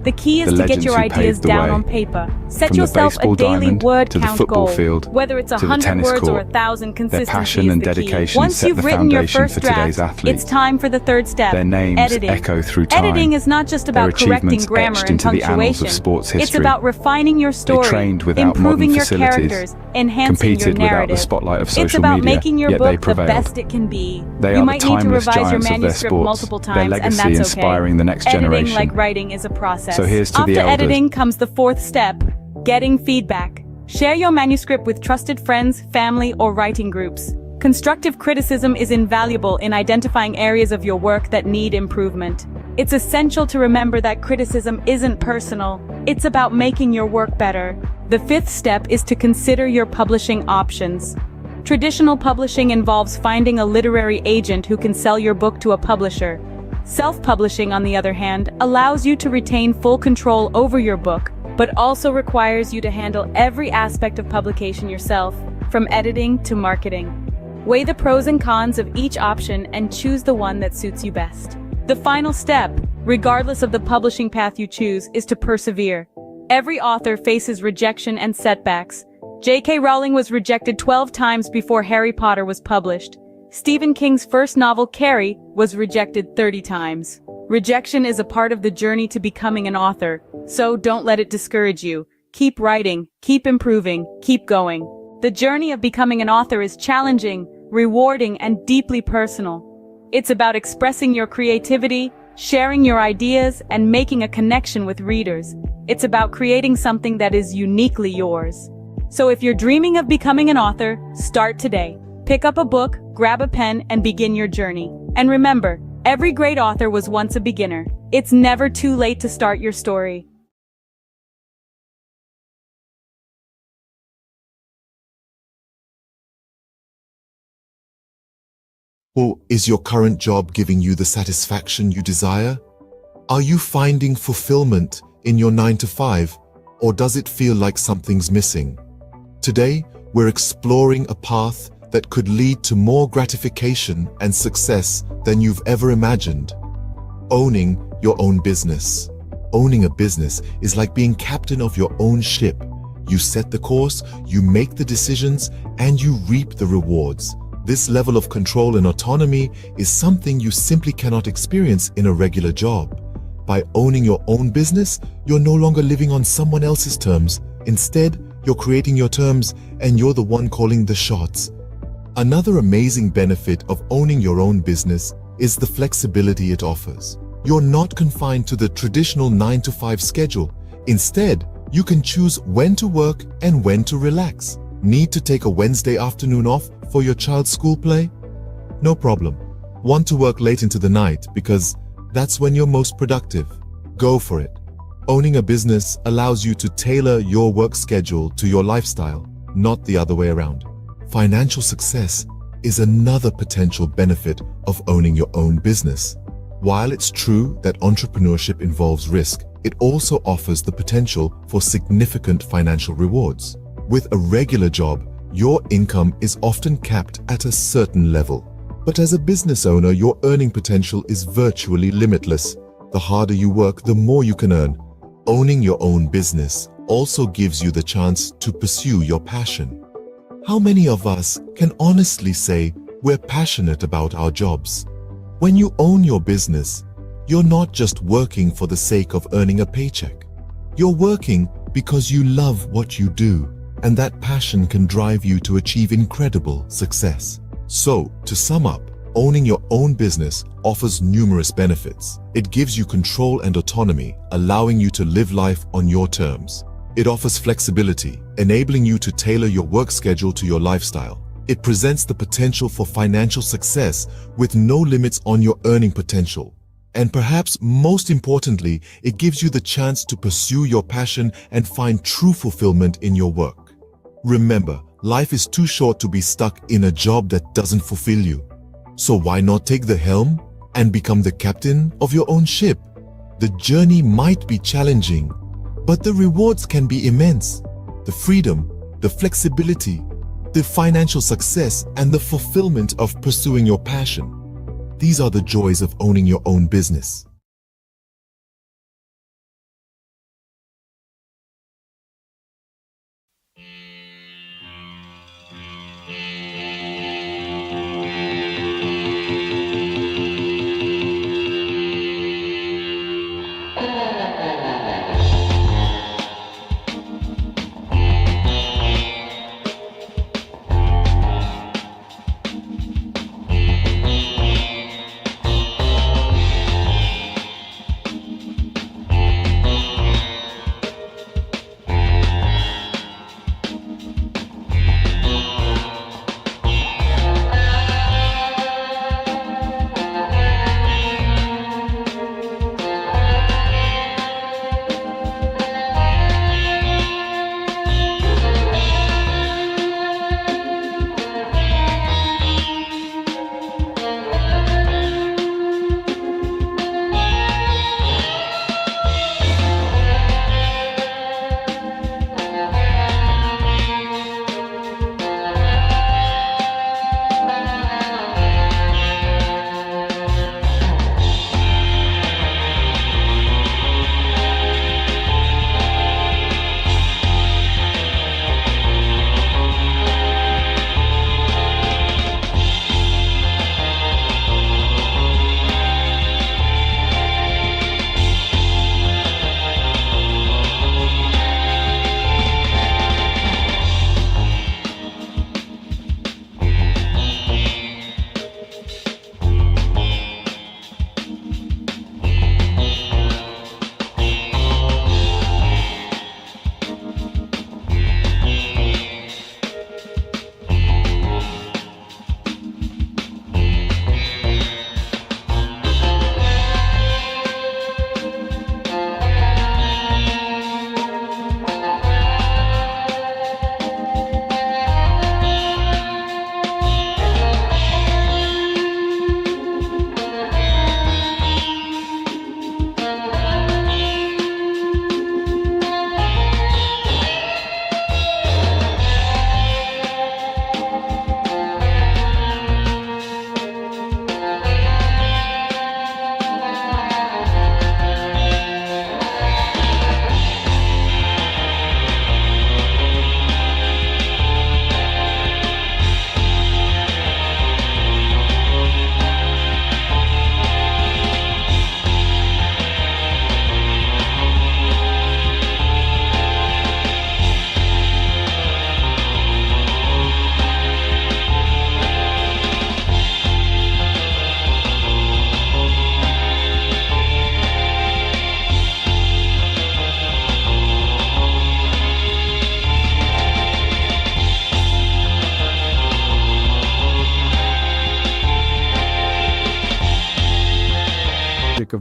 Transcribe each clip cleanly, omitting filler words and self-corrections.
The key is the to get legends your who ideas paved the down way. on paper. Set From the yourself a baseball daily diamond word to the count football goal. field Whether it's to the 100 tennis words or court. 1,000, Their consistency passion is and the key. dedication Once set you've the written your foundation first for today's draft, athletes. it's time for the third step, Their names editing. echo through time. Editing is not just Their about correcting achievements grammar etched and into the annals punctuation. of sports It's history. about refining your story, trained without improving modern your facilities, characters, enhancing your competed without narrative. the spotlight of It's social about media, making your yet they book the prevailed. best it can be. They You are the might need to timeless revise your giants of their manuscript sports, multiple their times, and legacy that's okay. inspiring the next Editing, generation. like writing, is a process. So here's to After the elders. editing comes the fourth step, getting feedback. Share your manuscript with trusted friends, family, or writing groups. Constructive criticism is invaluable in identifying areas of your work that need improvement. It's essential to remember that criticism isn't personal. It's about making your work better. The fifth step is to consider your publishing options. Traditional publishing involves finding a literary agent who can sell your book to a publisher. Self-publishing, on the other hand, allows you to retain full control over your book, but also requires you to handle every aspect of publication yourself, from editing to marketing. Weigh the pros and cons of each option and choose the one that suits you best. The final step, regardless of the publishing path you choose, is to persevere. Every author faces rejection and setbacks. J.K. Rowling was rejected 12 times before Harry Potter was published. Stephen King's first novel, Carrie, was rejected 30 times. Rejection is a part of the journey to becoming an author, so don't let it discourage you. Keep writing, keep improving, keep going. The journey of becoming an author is challenging, rewarding, and deeply personal. It's about expressing your creativity, sharing your ideas, and making a connection with readers. It's about creating something that is uniquely yours. So if you're dreaming of becoming an author, start today. Pick up a book, grab a pen, and begin your journey. And remember, every great author was once a beginner. It's never too late to start your story. Or is your current job giving you the satisfaction you desire? Are you finding fulfillment in your 9-to-5, or does it feel like something's missing? Today, we're exploring a path that could lead to more gratification and success than you've ever imagined. Owning your own business. Owning a business is like being captain of your own ship. You set the course, you make the decisions, and you reap the rewards. This level of control and autonomy is something you simply cannot experience in a regular job. By owning your own business, you're no longer living on someone else's terms. Instead, you're creating your terms, and you're the one calling the shots. Another amazing benefit of owning your own business is the flexibility it offers. You're not confined to the traditional 9-to-5 schedule. Instead, you can choose when to work and when to relax. Need to take a Wednesday afternoon off for your child's school play? No problem. Want to work late into the night because that's when you're most productive? Go for it. Owning a business allows you to tailor your work schedule to your lifestyle, not the other way around. Financial success is another potential benefit of owning your own business. While it's true that entrepreneurship involves risk, it also offers the potential for significant financial rewards. With a regular job, your income is often capped at a certain level. But as a business owner, your earning potential is virtually limitless. The harder you work, the more you can earn. Owning your own business also gives you the chance to pursue your passion. How many of us can honestly say we're passionate about our jobs? When you own your business, you're not just working for the sake of earning a paycheck. You're working because you love what you do, and that passion can drive you to achieve incredible success. So, to sum up, owning your own business offers numerous benefits. It gives you control and autonomy, allowing you to live life on your terms. It offers flexibility, enabling you to tailor your work schedule to your lifestyle. It presents the potential for financial success with no limits on your earning potential. And perhaps most importantly, it gives you the chance to pursue your passion and find true fulfillment in your work. Remember, life is too short to be stuck in a job that doesn't fulfill you. So why not take the helm and become the captain of your own ship? The journey might be challenging, but the rewards can be immense. The freedom, the flexibility, the financial success, and the fulfillment of pursuing your passion. These are the joys of owning your own business.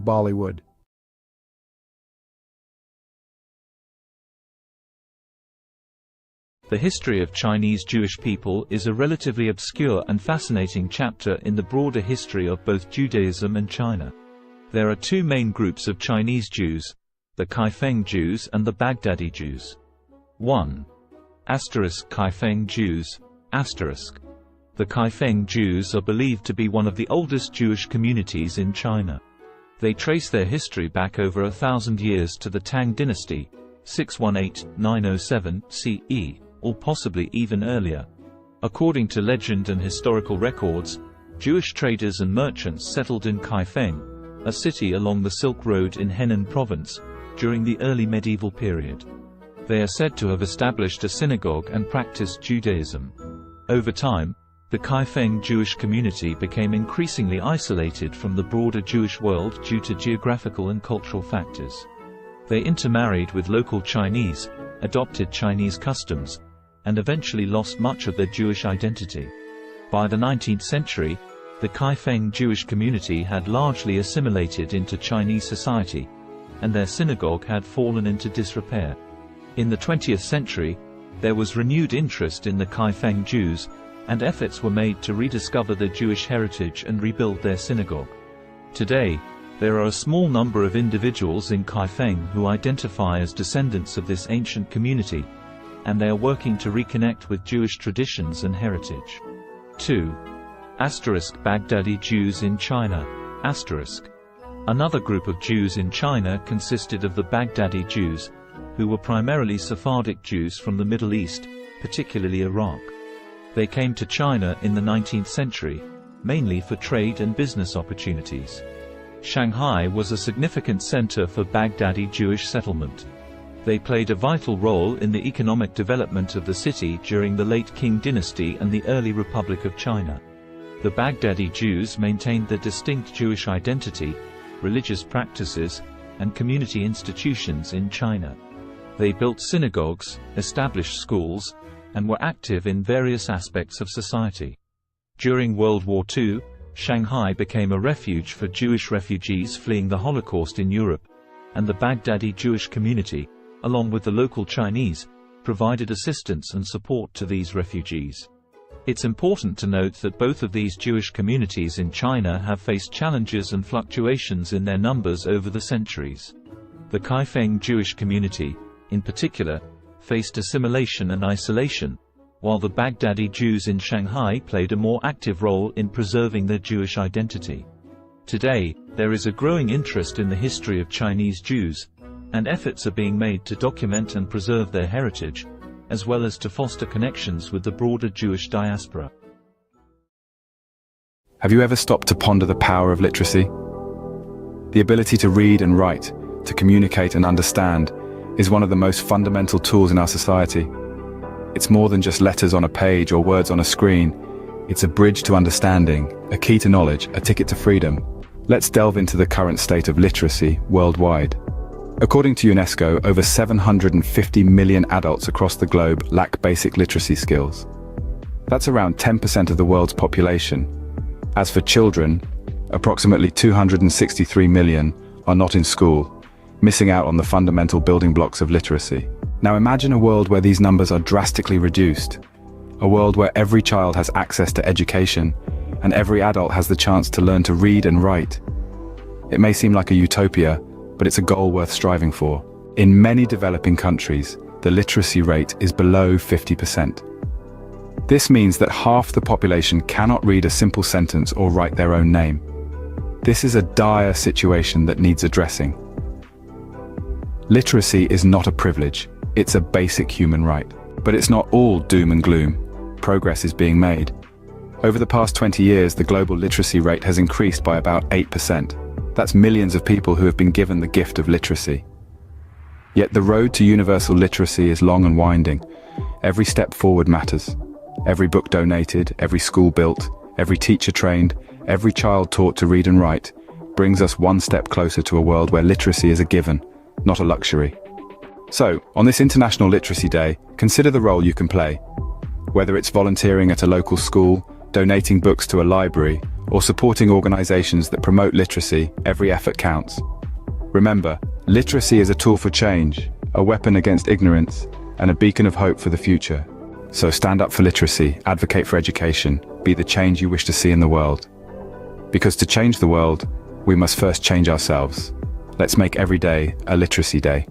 Bollywood. The history of Chinese Jewish people is a relatively obscure and fascinating chapter in the broader history of both Judaism and China. There are two main groups of Chinese Jews, the Kaifeng Jews and the Baghdadi Jews. 1. Kaifeng Jews. The Kaifeng Jews are believed to be one of the oldest Jewish communities in China. They trace their history back over 1,000 years to the Tang dynasty, 618–907 CE, or possibly even earlier. According to legend and historical records, Jewish traders and merchants settled in Kaifeng, a city along the Silk Road in Henan province, during the early medieval period. They are said to have established a synagogue and practiced Judaism. Over time, the Kaifeng Jewish community became increasingly isolated from the broader Jewish world due to geographical and cultural factors. They intermarried with local Chinese, adopted Chinese customs, and eventually lost much of their Jewish identity. By the 19th century, the Kaifeng Jewish community had largely assimilated into Chinese society, and their synagogue had fallen into disrepair. In the 20th century, there was renewed interest in the Kaifeng Jews, and efforts were made to rediscover their Jewish heritage and rebuild their synagogue. Today, there are a small number of individuals in Kaifeng who identify as descendants of this ancient community, and they are working to reconnect with Jewish traditions and heritage. 2. Baghdadi Jews in China. Another group of Jews in China consisted of the Baghdadi Jews, who were primarily Sephardic Jews from the Middle East, particularly Iraq. They came to China in the 19th century, mainly for trade and business opportunities. Shanghai was a significant center for Baghdadi Jewish settlement. They played a vital role in the economic development of the city during the late Qing dynasty and the early Republic of China. The Baghdadi Jews maintained their distinct Jewish identity, religious practices, and community institutions in China. They built synagogues, established schools, and were active in various aspects of society. During World War II, Shanghai became a refuge for Jewish refugees fleeing the Holocaust in Europe, and the Baghdadi Jewish community, along with the local Chinese, provided assistance and support to these refugees. It's important to note that both of these Jewish communities in China have faced challenges and fluctuations in their numbers over the centuries. The Kaifeng Jewish community, in particular, faced assimilation and isolation, while the Baghdadi Jews in Shanghai played a more active role in preserving their Jewish identity. Today, there is a growing interest in the history of Chinese Jews, and efforts are being made to document and preserve their heritage, as well as to foster connections with the broader Jewish diaspora. Have you ever stopped to ponder the power of literacy? The ability to read and write, to communicate and understand, is one of the most fundamental tools in our society. It's more than just letters on a page or words on a screen. It's a bridge to understanding, a key to knowledge, a ticket to freedom. Let's delve into the current state of literacy worldwide. According to UNESCO, over 750 million adults across the globe lack basic literacy skills. That's around 10% of the world's population. As for children, approximately 263 million are not in school, missing out on the fundamental building blocks of literacy. Now imagine a world where these numbers are drastically reduced. A world where every child has access to education, and every adult has the chance to learn to read and write. It may seem like a utopia, but it's a goal worth striving for. In many developing countries, the literacy rate is below 50%. This means that half the population cannot read a simple sentence or write their own name. This is a dire situation that needs addressing. Literacy is not a privilege, it's a basic human right. But it's not all doom and gloom. Progress is being made. Over the past 20 years, the global literacy rate has increased by about 8%. That's millions of people who have been given the gift of literacy. Yet the road to universal literacy is long and winding. Every step forward matters. Every book donated, every school built, every teacher trained, every child taught to read and write, brings us one step closer to a world where literacy is a given, not a luxury. So, on this International Literacy Day, consider the role you can play. Whether it's volunteering at a local school, donating books to a library, or supporting organizations that promote literacy, every effort counts. Remember, literacy is a tool for change, a weapon against ignorance, and a beacon of hope for the future. So stand up for literacy, advocate for education, be the change you wish to see in the world. Because to change the world, we must first change ourselves. Let's make every day a literacy day.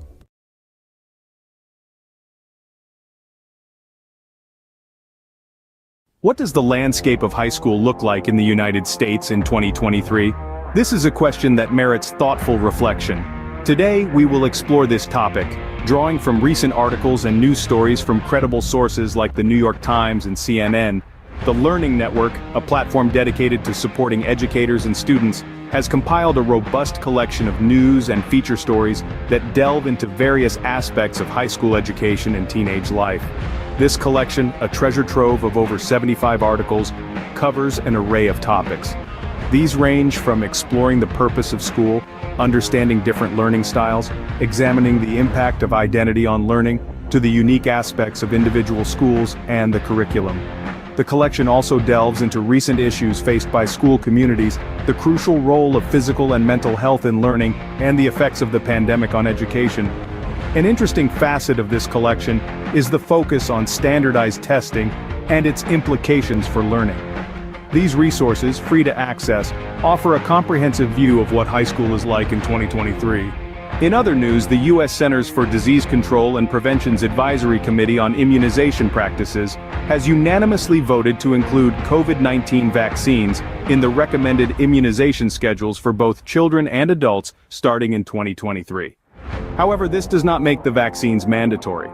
What does the landscape of high school look like in the United States in 2023? This is a question that merits thoughtful reflection. Today, we will explore this topic, drawing from recent articles and news stories from credible sources like the New York Times and CNN. The Learning Network, a platform dedicated to supporting educators and students, has compiled a robust collection of news and feature stories that delve into various aspects of high school education and teenage life. This collection, a treasure trove of over 75 articles, covers an array of topics. These range from exploring the purpose of school, understanding different learning styles, examining the impact of identity on learning, to the unique aspects of individual schools and the curriculum. The collection also delves into recent issues faced by school communities, the crucial role of physical and mental health in learning, and the effects of the pandemic on education. An interesting facet of this collection is the focus on standardized testing and its implications for learning. These resources, free to access, offer a comprehensive view of what high school is like in 2023. In other news, the U.S. Centers for Disease Control and Prevention's Advisory Committee on Immunization Practices has unanimously voted to include COVID-19 vaccines in the recommended immunization schedules for both children and adults starting in 2023. However, this does not make the vaccines mandatory.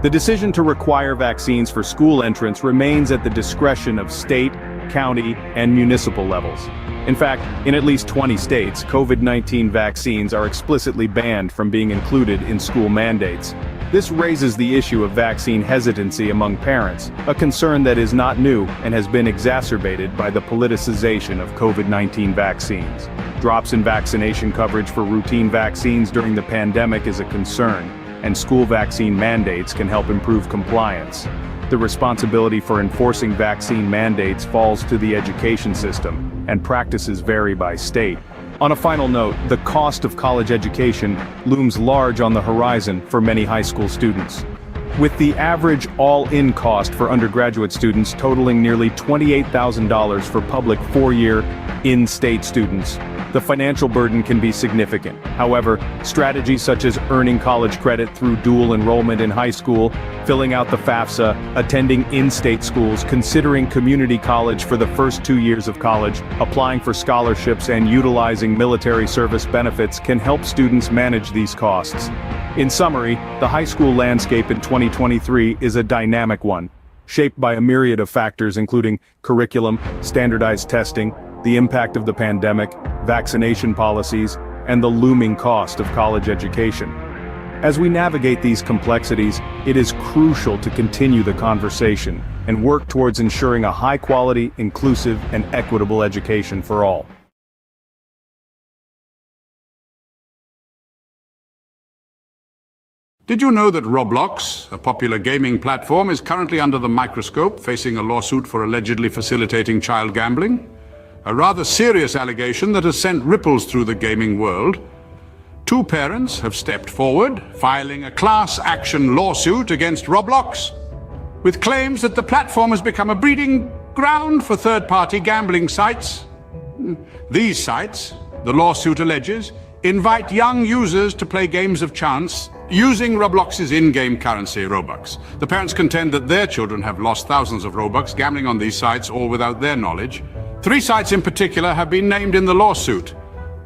The decision to require vaccines for school entrance remains at the discretion of state, county, and municipal levels. In fact, in at least 20 states, COVID-19 vaccines are explicitly banned from being included in school mandates. This raises the issue of vaccine hesitancy among parents, a concern that is not new and has been exacerbated by the politicization of COVID-19 vaccines. Drops in vaccination coverage for routine vaccines during the pandemic is a concern, and school vaccine mandates can help improve compliance. The responsibility for enforcing vaccine mandates falls to the education system, and practices vary by state. On a final note, the cost of college education looms large on the horizon for many high school students. With the average all-in cost for undergraduate students totaling nearly $28,000 for public four-year, in-state students, the financial burden can be significant. However, strategies such as earning college credit through dual enrollment in high school, filling out the FAFSA, attending in-state schools, considering community college for the first 2 years of college, applying for scholarships, and utilizing military service benefits can help students manage these costs. In summary, the high school landscape in 2023 is a dynamic one, shaped by a myriad of factors including curriculum, standardized testing, the impact of the pandemic, vaccination policies, and the looming cost of college education. As we navigate these complexities, it is crucial to continue the conversation and work towards ensuring a high-quality, inclusive, and equitable education for all. Did you know that Roblox, a popular gaming platform, is currently under the microscope, facing a lawsuit for allegedly facilitating child gambling? A rather serious allegation that has sent ripples through the gaming world. Two parents have stepped forward, filing a class action lawsuit against Roblox, with claims that the platform has become a breeding ground for third-party gambling sites. These sites, the lawsuit alleges, invite young users to play games of chance using Roblox's in-game currency, Robux. The parents contend that their children have lost thousands of Robux gambling on these sites, all without their knowledge. 3 sites in particular have been named in the lawsuit: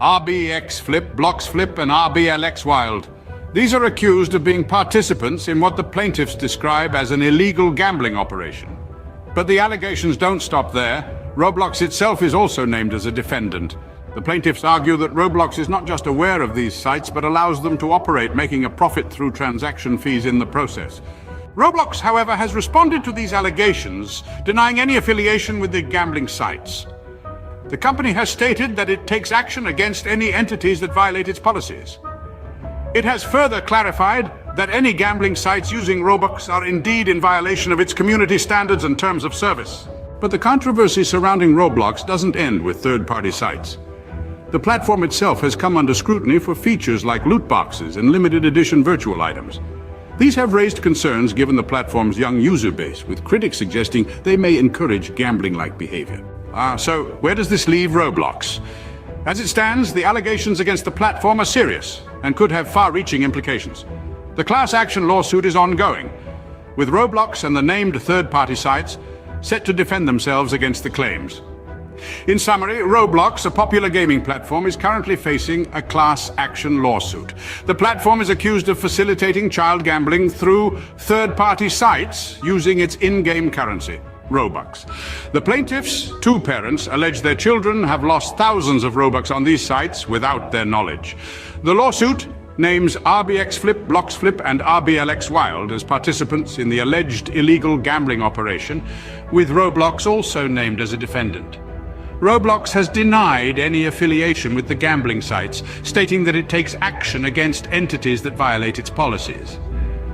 RBX Flip, Blocks Flip, and RBLX Wild. These are accused of being participants in what the plaintiffs describe as an illegal gambling operation. But the allegations don't stop there. Roblox itself is also named as a defendant. The plaintiffs argue that Roblox is not just aware of these sites, but allows them to operate, making a profit through transaction fees in the process. Roblox, however, has responded to these allegations, denying any affiliation with the gambling sites. The company has stated that it takes action against any entities that violate its policies. It has further clarified that any gambling sites using Robux are indeed in violation of its community standards and terms of service. But the controversy surrounding Roblox doesn't end with third-party sites. The platform itself has come under scrutiny for features like loot boxes and limited edition virtual items. These have raised concerns given the platform's young user base, with critics suggesting they may encourage gambling-like behavior. So where does this leave Roblox? As it stands, the allegations against the platform are serious and could have far-reaching implications. The class action lawsuit is ongoing, with Roblox and the named third-party sites set to defend themselves against the claims. In summary, Roblox, a popular gaming platform, is currently facing a class action lawsuit. The platform is accused of facilitating child gambling through third-party sites using its in-game currency, Robux. The plaintiffs, two parents, allege their children have lost thousands of Robux on these sites without their knowledge. The lawsuit names RBX Flip, Blocks Flip, and RBLX Wild as participants in the alleged illegal gambling operation, with Roblox also named as a defendant. Roblox has denied any affiliation with the gambling sites, stating that it takes action against entities that violate its policies.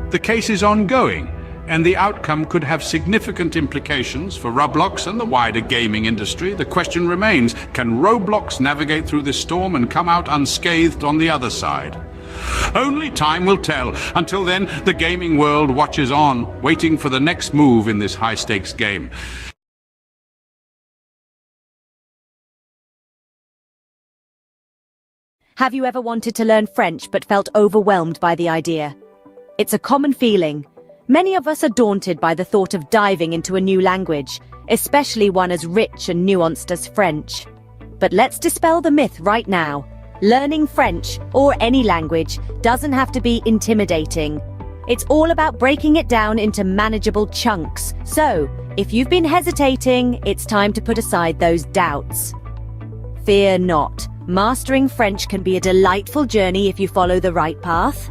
The case is ongoing, and the outcome could have significant implications for Roblox and the wider gaming industry. The question remains, can Roblox navigate through this storm and come out unscathed on the other side? Only time will tell. Until then, the gaming world watches on, waiting for the next move in this high-stakes game. Have you ever wanted to learn French but felt overwhelmed by the idea? It's a common feeling. Many of us are daunted by the thought of diving into a new language, especially one as rich and nuanced as French. But let's dispel the myth right now. Learning French, or any language, doesn't have to be intimidating. It's all about breaking it down into manageable chunks. So, if you've been hesitating, it's time to put aside those doubts. Fear not. Mastering French can be a delightful journey if you follow the right path.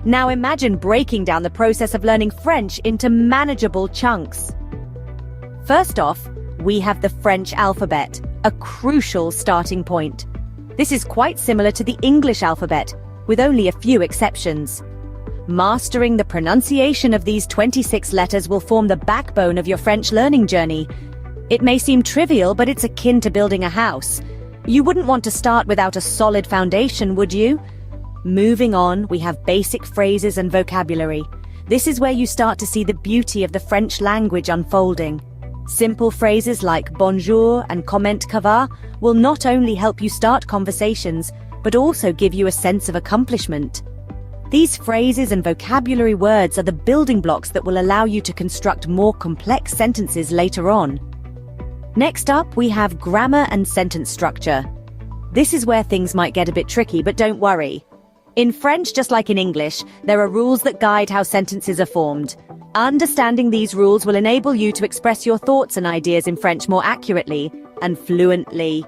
Now imagine breaking down the process of learning French into manageable chunks. First off, we have the French alphabet, a crucial starting point. This is quite similar to the English alphabet, with only a few exceptions. Mastering the pronunciation of these 26 letters will form the backbone of your French learning journey. It may seem trivial, but it's akin to building a house. You wouldn't want to start without a solid foundation, would you? Moving on, we have basic phrases and vocabulary. This is where you start to see the beauty of the French language unfolding. Simple phrases like bonjour and comment ça va will not only help you start conversations, but also give you a sense of accomplishment. These phrases and vocabulary words are the building blocks that will allow you to construct more complex sentences later on. Next up, we have grammar and sentence structure. This is where things might get a bit tricky, but don't worry. In French, just like in English, there are rules that guide how sentences are formed. Understanding these rules will enable you to express your thoughts and ideas in French more accurately and fluently.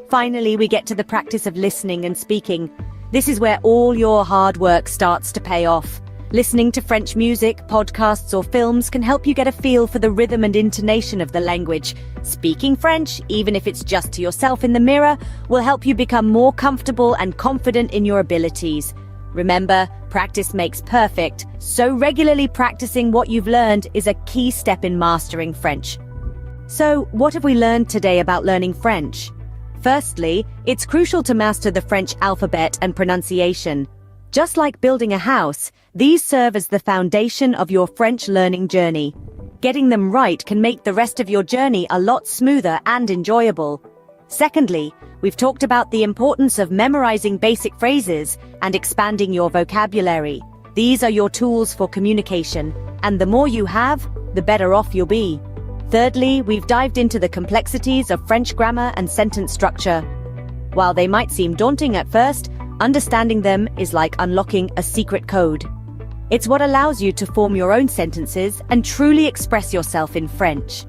Finally, we get to the practice of listening and speaking. This is where all your hard work starts to pay off. Listening to French music, podcasts, or films can help you get a feel for the rhythm and intonation of the language. Speaking French, even if it's just to yourself in the mirror, will help you become more comfortable and confident in your abilities. Remember, practice makes perfect, so regularly practicing what you've learned is a key step in mastering French. So, what have we learned today about learning French? Firstly, it's crucial to master the French alphabet and pronunciation. Just like building a house, these serve as the foundation of your French learning journey. Getting them right can make the rest of your journey a lot smoother and enjoyable. Secondly, we've talked about the importance of memorizing basic phrases and expanding your vocabulary. These are your tools for communication, and the more you have, the better off you'll be. Thirdly, we've dived into the complexities of French grammar and sentence structure. While they might seem daunting at first, understanding them is like unlocking a secret code. It's what allows you to form your own sentences and truly express yourself in French.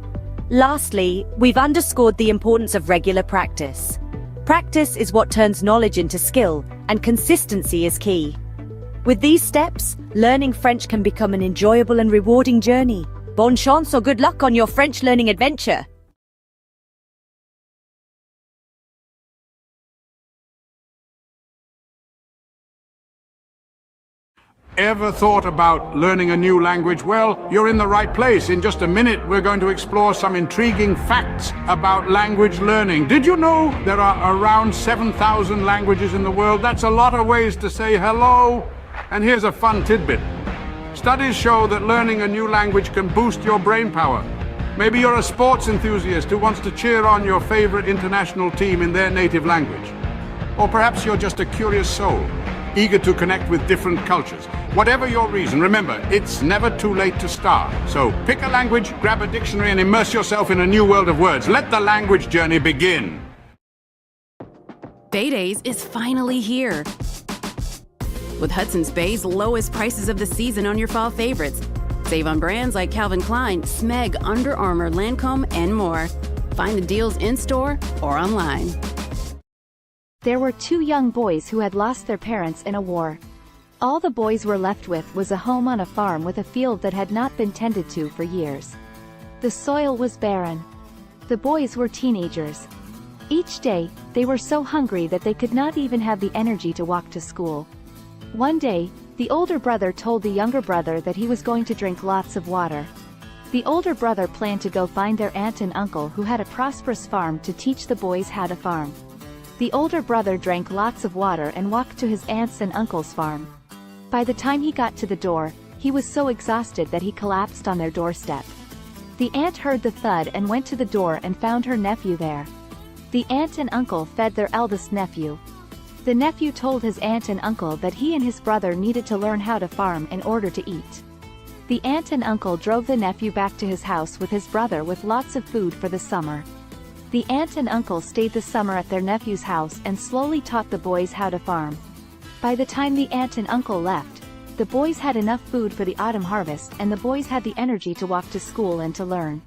Lastly, we've underscored the importance of regular practice. Practice is what turns knowledge into skill, and consistency is key. With these steps, learning French can become an enjoyable and rewarding journey. Bonne chance or good luck on your French learning adventure! Ever thought about learning a new language? Well, you're in the right place. In just a minute, we're going to explore some intriguing facts about language learning. Did you know there are around 7,000 languages in the world? That's a lot of ways to say hello. And here's a fun tidbit. Studies show that learning a new language can boost your brain power. Maybe you're a sports enthusiast who wants to cheer on your favorite international team in their native language. Or perhaps you're just a curious soul, eager to connect with different cultures. Whatever your reason, remember, it's never too late to start. So pick a language, grab a dictionary, and immerse yourself in a new world of words. Let the language journey begin. Bay Days is finally here. With Hudson's Bay's lowest prices of the season on your fall favorites. Save on brands like Calvin Klein, Smeg, Under Armour, Lancome, and more. Find the deals in-store or online. There were two young boys who had lost their parents in a war. All the boys were left with was a home on a farm with a field that had not been tended to for years. The soil was barren. The boys were teenagers. Each day, they were so hungry that they could not even have the energy to walk to school. One day, the older brother told the younger brother that he was going to drink lots of water. The older brother planned to go find their aunt and uncle who had a prosperous farm to teach the boys how to farm. The older brother drank lots of water and walked to his aunt's and uncle's farm. By the time he got to the door, he was so exhausted that he collapsed on their doorstep. The aunt heard the thud and went to the door and found her nephew there. The aunt and uncle fed their eldest nephew. The nephew told his aunt and uncle that he and his brother needed to learn how to farm in order to eat. The aunt and uncle drove the nephew back to his house with his brother with lots of food for the summer. The aunt and uncle stayed the summer at their nephew's house and slowly taught the boys how to farm. By the time the aunt and uncle left, the boys had enough food for the autumn harvest and the boys had the energy to walk to school and to learn.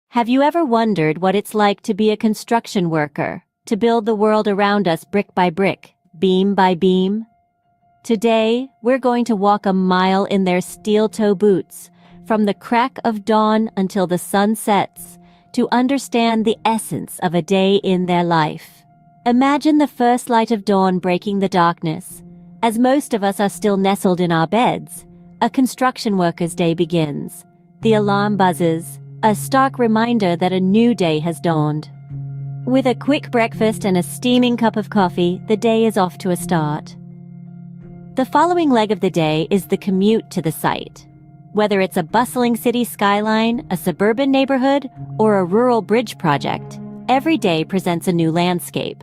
Have you ever wondered what it's like to be a construction worker, to build the world around us brick by brick, beam by beam? Today, we're going to walk a mile in their steel-toe boots, from the crack of dawn until the sun sets, to understand the essence of a day in their life. Imagine the first light of dawn breaking the darkness. As most of us are still nestled in our beds, a construction worker's day begins. The alarm buzzes, a stark reminder that a new day has dawned. With a quick breakfast and a steaming cup of coffee, the day is off to a start. The following leg of the day is the commute to the site. Whether it's a bustling city skyline, a suburban neighborhood, or a rural bridge project, every day presents a new landscape.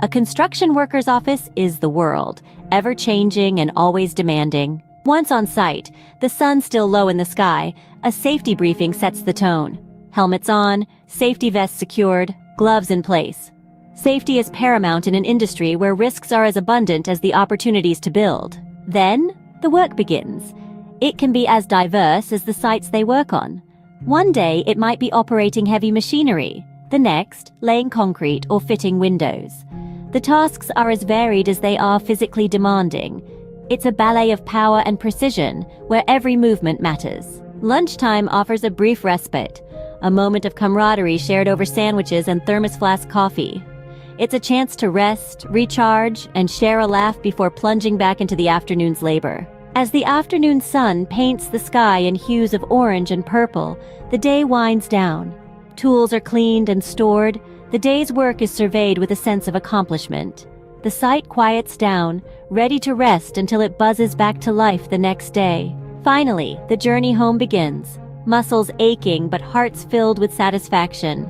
A construction worker's office is the world, ever-changing and always demanding. Once on site, the sun still low in the sky, a safety briefing sets the tone. Helmets on, safety vests secured, gloves in place. Safety is paramount in an industry where risks are as abundant as the opportunities to build. Then, the work begins. It can be as diverse as the sites they work on. One day it might be operating heavy machinery, the next, laying concrete or fitting windows. The tasks are as varied as they are physically demanding. It's a ballet of power and precision, where every movement matters. Lunchtime offers a brief respite, a moment of camaraderie shared over sandwiches and thermos flask coffee. It's a chance to rest, recharge, and share a laugh before plunging back into the afternoon's labor. As the afternoon sun paints the sky in hues of orange and purple, the day winds down. Tools are cleaned and stored. The day's work is surveyed with a sense of accomplishment. The site quiets down, ready to rest until it buzzes back to life the next day. Finally, the journey home begins. Muscles aching but hearts filled with satisfaction.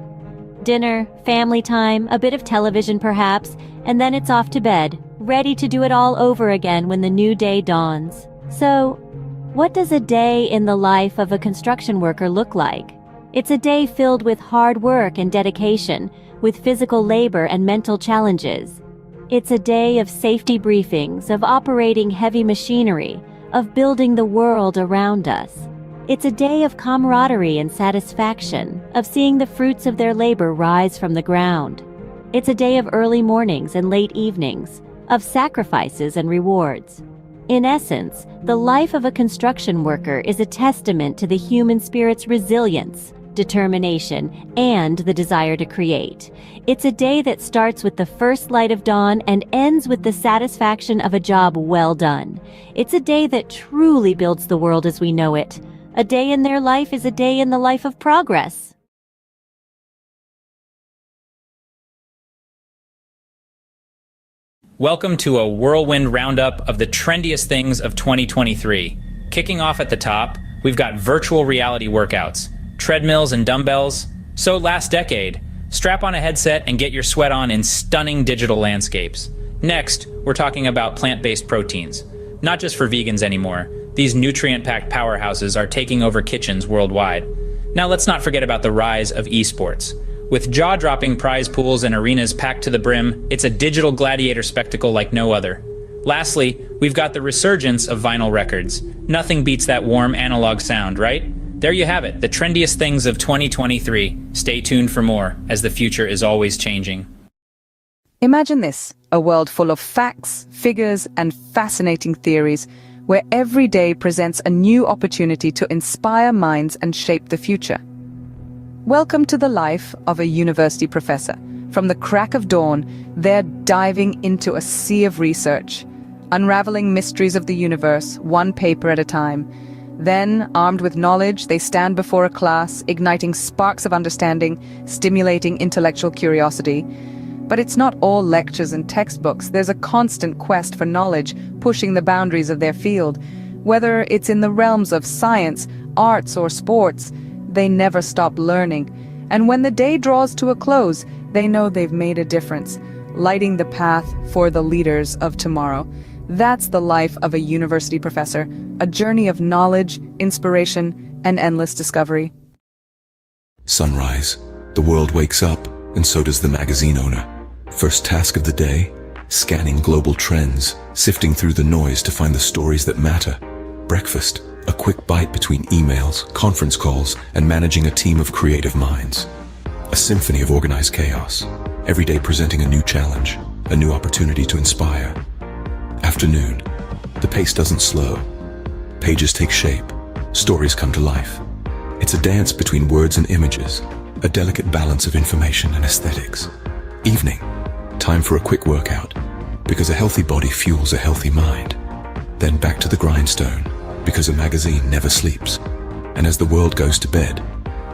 Dinner, family time, a bit of television perhaps, and then it's off to bed, ready to do it all over again when the new day dawns. So, what does a day in the life of a construction worker look like? It's a day filled with hard work and dedication, with physical labor and mental challenges. It's a day of safety briefings, of operating heavy machinery, of building the world around us. It's a day of camaraderie and satisfaction, of seeing the fruits of their labor rise from the ground. It's a day of early mornings and late evenings, of sacrifices and rewards. In essence, the life of a construction worker is a testament to the human spirit's resilience, determination, and the desire to create. It's a day that starts with the first light of dawn and ends with the satisfaction of a job well done. It's a day that truly builds the world as we know it. A day in their life is a day in the life of progress. Welcome to a whirlwind roundup of the trendiest things of 2023. Kicking off at the top, we've got virtual reality workouts, treadmills and dumbbells. So last decade, strap on a headset and get your sweat on in stunning digital landscapes. Next, we're talking about plant-based proteins. Not just for vegans anymore. These nutrient-packed powerhouses are taking over kitchens worldwide. Now let's not forget about the rise of esports. With jaw-dropping prize pools and arenas packed to the brim, it's a digital gladiator spectacle like no other. Lastly, we've got the resurgence of vinyl records. Nothing beats that warm analog sound, right? There you have it, the trendiest things of 2023. Stay tuned for more, as the future is always changing. Imagine this, a world full of facts, figures, and fascinating theories, where every day presents a new opportunity to inspire minds and shape the future. Welcome to the life of a university professor. From the crack of dawn, they're diving into a sea of research, unraveling mysteries of the universe, one paper at a time. Then, armed with knowledge, they stand before a class, igniting sparks of understanding, stimulating intellectual curiosity. But it's not all lectures and textbooks. There's a constant quest for knowledge, pushing the boundaries of their field. Whether it's in the realms of science, arts, or sports, they never stop learning. And when the day draws to a close, they know they've made a difference, lighting the path for the leaders of tomorrow. That's the life of a university professor, a journey of knowledge, inspiration, and endless discovery. Sunrise. The world wakes up, and so does the magazine owner. First task of the day, scanning global trends, sifting through the noise to find the stories that matter. Breakfast. A quick bite between emails, conference calls, and managing a team of creative minds. A symphony of organized chaos, every day presenting a new challenge, a new opportunity to inspire. Afternoon. The pace doesn't slow. Pages take shape, stories come to life. It's a dance between words and images, a delicate balance of information and aesthetics. Evening. Time for a quick workout, because a healthy body fuels a healthy mind. Then back to the grindstone, because a magazine never sleeps. And as the world goes to bed,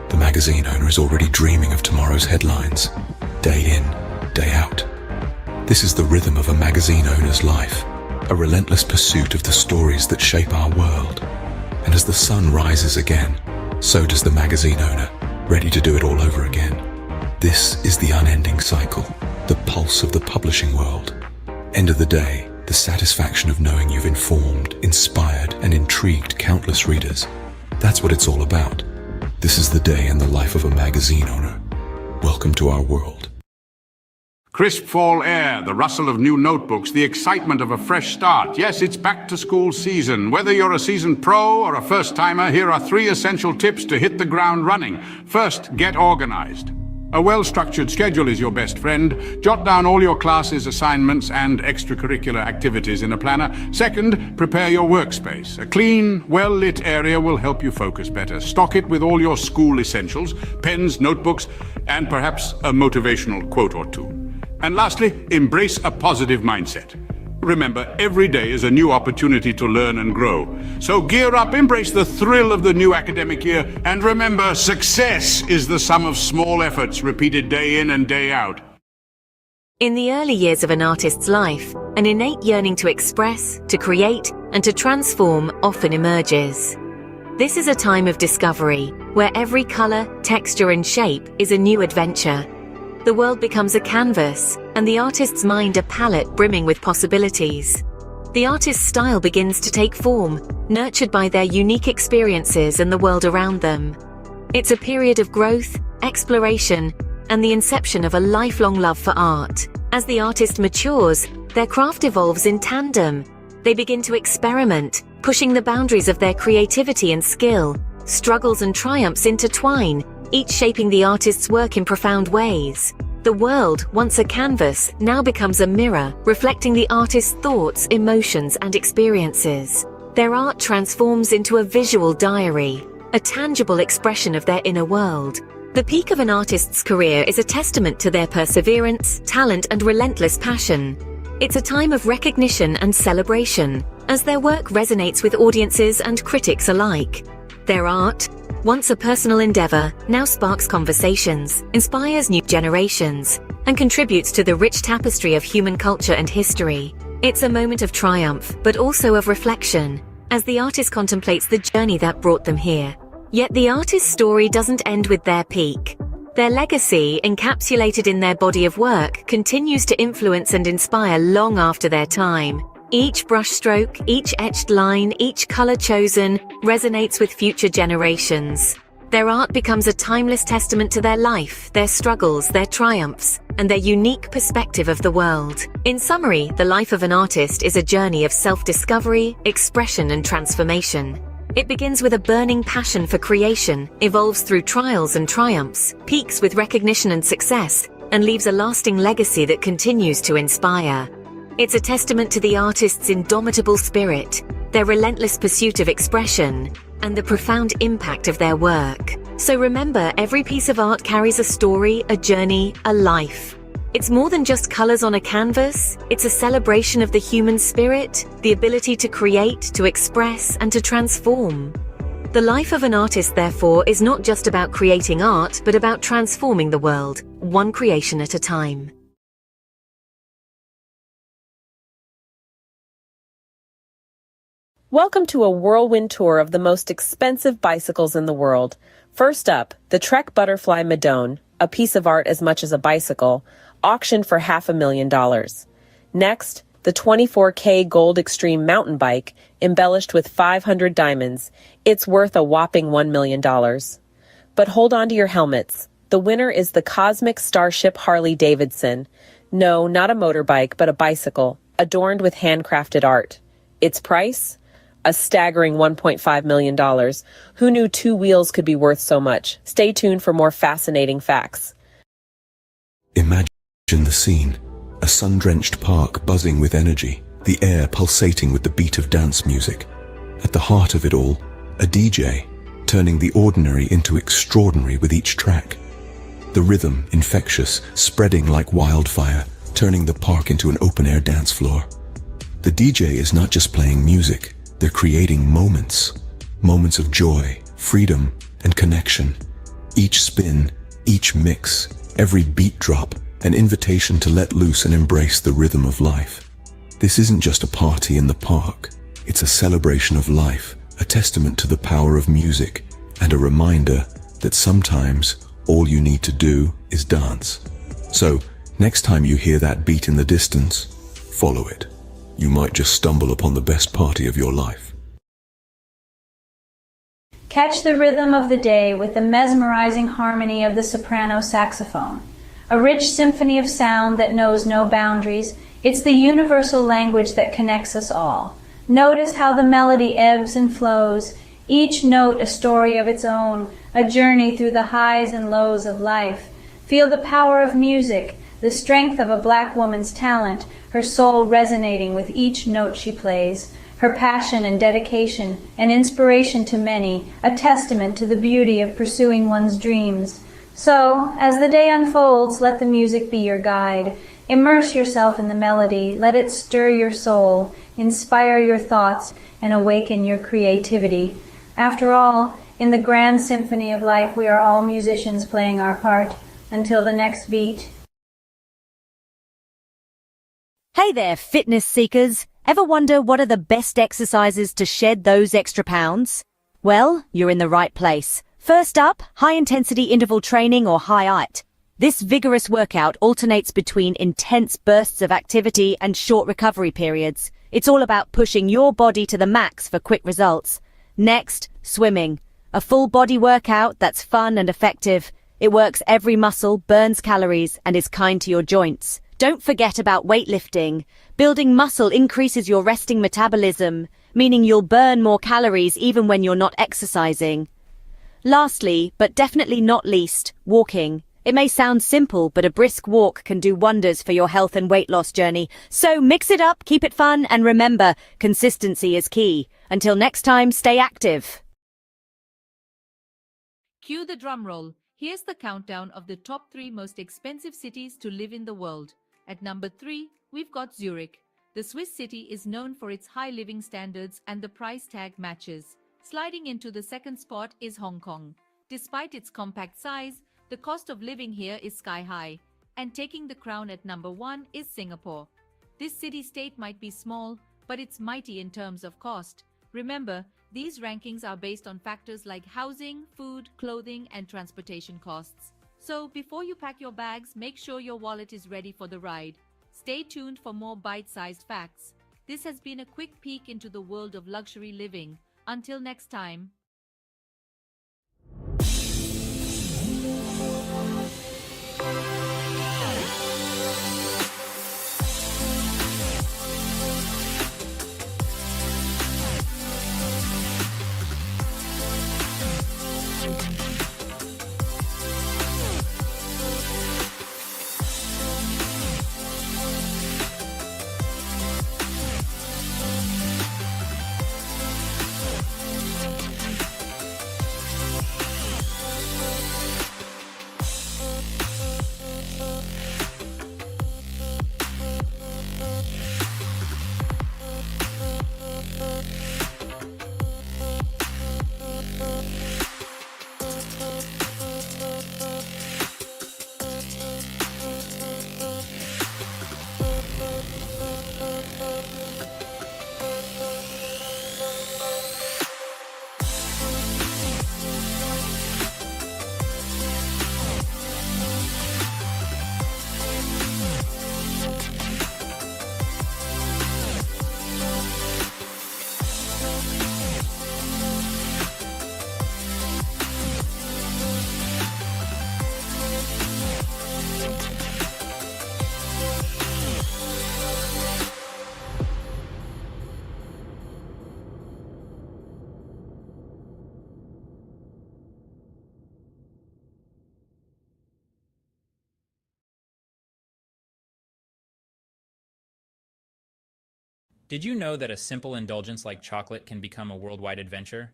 the magazine owner is already dreaming of tomorrow's headlines, day in, day out. This is the rhythm of a magazine owner's life, a relentless pursuit of the stories that shape our world. And as the sun rises again, so does the magazine owner, ready to do it all over again. This is the unending cycle, the pulse of the publishing world. End of the day, the satisfaction of knowing you've informed, inspired, and intrigued countless readers. That's what it's all about. This is the day in the life of a magazine owner. Welcome to our world. Crisp fall air, the rustle of new notebooks, the excitement of a fresh start. Yes, it's back to school season. Whether you're a seasoned pro or a first-timer, here are 3 essential tips to hit the ground running. First, get organized. A well-structured schedule is your best friend. Jot down all your classes, assignments, and extracurricular activities in a planner. Second, prepare your workspace. A clean, well-lit area will help you focus better. Stock it with all your school essentials, pens, notebooks, and perhaps a motivational quote or two. And lastly, embrace a positive mindset. Remember, every day is a new opportunity to learn and grow. So gear up, embrace the thrill of the new academic year, and remember, success is the sum of small efforts repeated day in and day out. In the early years of an artist's life, an innate yearning to express, to create, and to transform often emerges. This is a time of discovery, where every color, texture, and shape is a new adventure. The world becomes a canvas, and the artist's mind a palette brimming with possibilities. The artist's style begins to take form, nurtured by their unique experiences and the world around them. It's a period of growth, exploration, and the inception of a lifelong love for art. As the artist matures, their craft evolves in tandem. They begin to experiment, pushing the boundaries of their creativity and skill. Struggles and triumphs intertwine, each shaping the artist's work in profound ways. The world, once a canvas, now becomes a mirror, reflecting the artist's thoughts, emotions, and experiences. Their art transforms into a visual diary, a tangible expression of their inner world. The peak of an artist's career is a testament to their perseverance, talent, and relentless passion. It's a time of recognition and celebration, as their work resonates with audiences and critics alike. Their art, once a personal endeavor, now sparks conversations, inspires new generations, and contributes to the rich tapestry of human culture and history. It's a moment of triumph, but also of reflection, as the artist contemplates the journey that brought them here. Yet the artist's story doesn't end with their peak. Their legacy, encapsulated in their body of work, continues to influence and inspire long after their time. Each brushstroke, each etched line, each color chosen resonates with future generations. Their art becomes a timeless testament to their life, their struggles, their triumphs, and their unique perspective of the world. In summary, the life of an artist is a journey of self-discovery, expression, and transformation. It begins with a burning passion for creation, evolves through trials and triumphs, peaks with recognition and success, and leaves a lasting legacy that continues to inspire. It's a testament to the artist's indomitable spirit, their relentless pursuit of expression, and the profound impact of their work. So remember, every piece of art carries a story, a journey, a life. It's more than just colors on a canvas. It's a celebration of the human spirit, the ability to create, to express, and to transform. The life of an artist, therefore, is not just about creating art, but about transforming the world, one creation at a time. Welcome to a whirlwind tour of the most expensive bicycles in the world. First up, the Trek Butterfly Madone, a piece of art as much as a bicycle, auctioned for $500,000. Next, the 24K Gold Extreme mountain bike, embellished with 500 diamonds. It's worth a whopping $1 million. But hold on to your helmets. The winner is the Cosmic Starship Harley Davidson. No, not a motorbike, but a bicycle, adorned with handcrafted art. Its price? A staggering $1.5 million. Who knew two wheels could be worth so much? Stay tuned for more fascinating facts. Imagine the scene. A sun-drenched park buzzing with energy, the air pulsating with the beat of dance music. At the heart of it all, a DJ, turning the ordinary into extraordinary with each track. The rhythm, infectious, spreading like wildfire, turning the park into an open-air dance floor. The DJ is not just playing music, they're creating moments. Moments of joy, freedom, and connection. Each spin, each mix, every beat drop, an invitation to let loose and embrace the rhythm of life. This isn't just a party in the park. It's a celebration of life, a testament to the power of music, and a reminder that sometimes all you need to do is dance. So, next time you hear that beat in the distance, follow it. You might just stumble upon the best party of your life. Catch the rhythm of the day with the mesmerizing harmony of the soprano saxophone. A rich symphony of sound that knows no boundaries. It's the universal language that connects us all. Notice how the melody ebbs and flows, each note a story of its own, a journey through the highs and lows of life. Feel the power of music, the strength of a black woman's talent, her soul resonating with each note she plays, her passion and dedication, an inspiration to many, a testament to the beauty of pursuing one's dreams. So, as the day unfolds, let the music be your guide. Immerse yourself in the melody, let it stir your soul, inspire your thoughts, and awaken your creativity. After all, in the grand symphony of life, we are all musicians playing our part. Until the next beat. Hey there, fitness seekers. Ever wonder what are the best exercises to shed those extra pounds? Well, you're in the right place. First up, high-intensity interval training or HIIT. This vigorous workout alternates between intense bursts of activity and short recovery periods. It's all about pushing your body to the max for quick results. Next, swimming. A full body workout that's fun and effective. It works every muscle, burns calories, and is kind to your joints. Don't forget about weightlifting. Building muscle increases your resting metabolism, meaning you'll burn more calories even when you're not exercising. Lastly, but definitely not least, walking. It may sound simple, but a brisk walk can do wonders for your health and weight loss journey. So mix it up, keep it fun, and remember, consistency is key. Until next time, stay active. Cue the drum roll. Here's the countdown of the top 3 most expensive cities to live in the world. At number 3, we've got Zurich. The Swiss city is known for its high living standards and the price tag matches. Sliding into the second spot is Hong Kong. Despite its compact size, the cost of living here is sky high. And taking the crown at number 1 is Singapore. This city-state might be small, but it's mighty in terms of cost. Remember, these rankings are based on factors like housing, food, clothing, and transportation costs. So before you pack your bags, make sure your wallet is ready for the ride. Stay tuned for more bite-sized facts. This has been a quick peek into the world of luxury living. Until next time. Did you know that a simple indulgence like chocolate can become a worldwide adventure?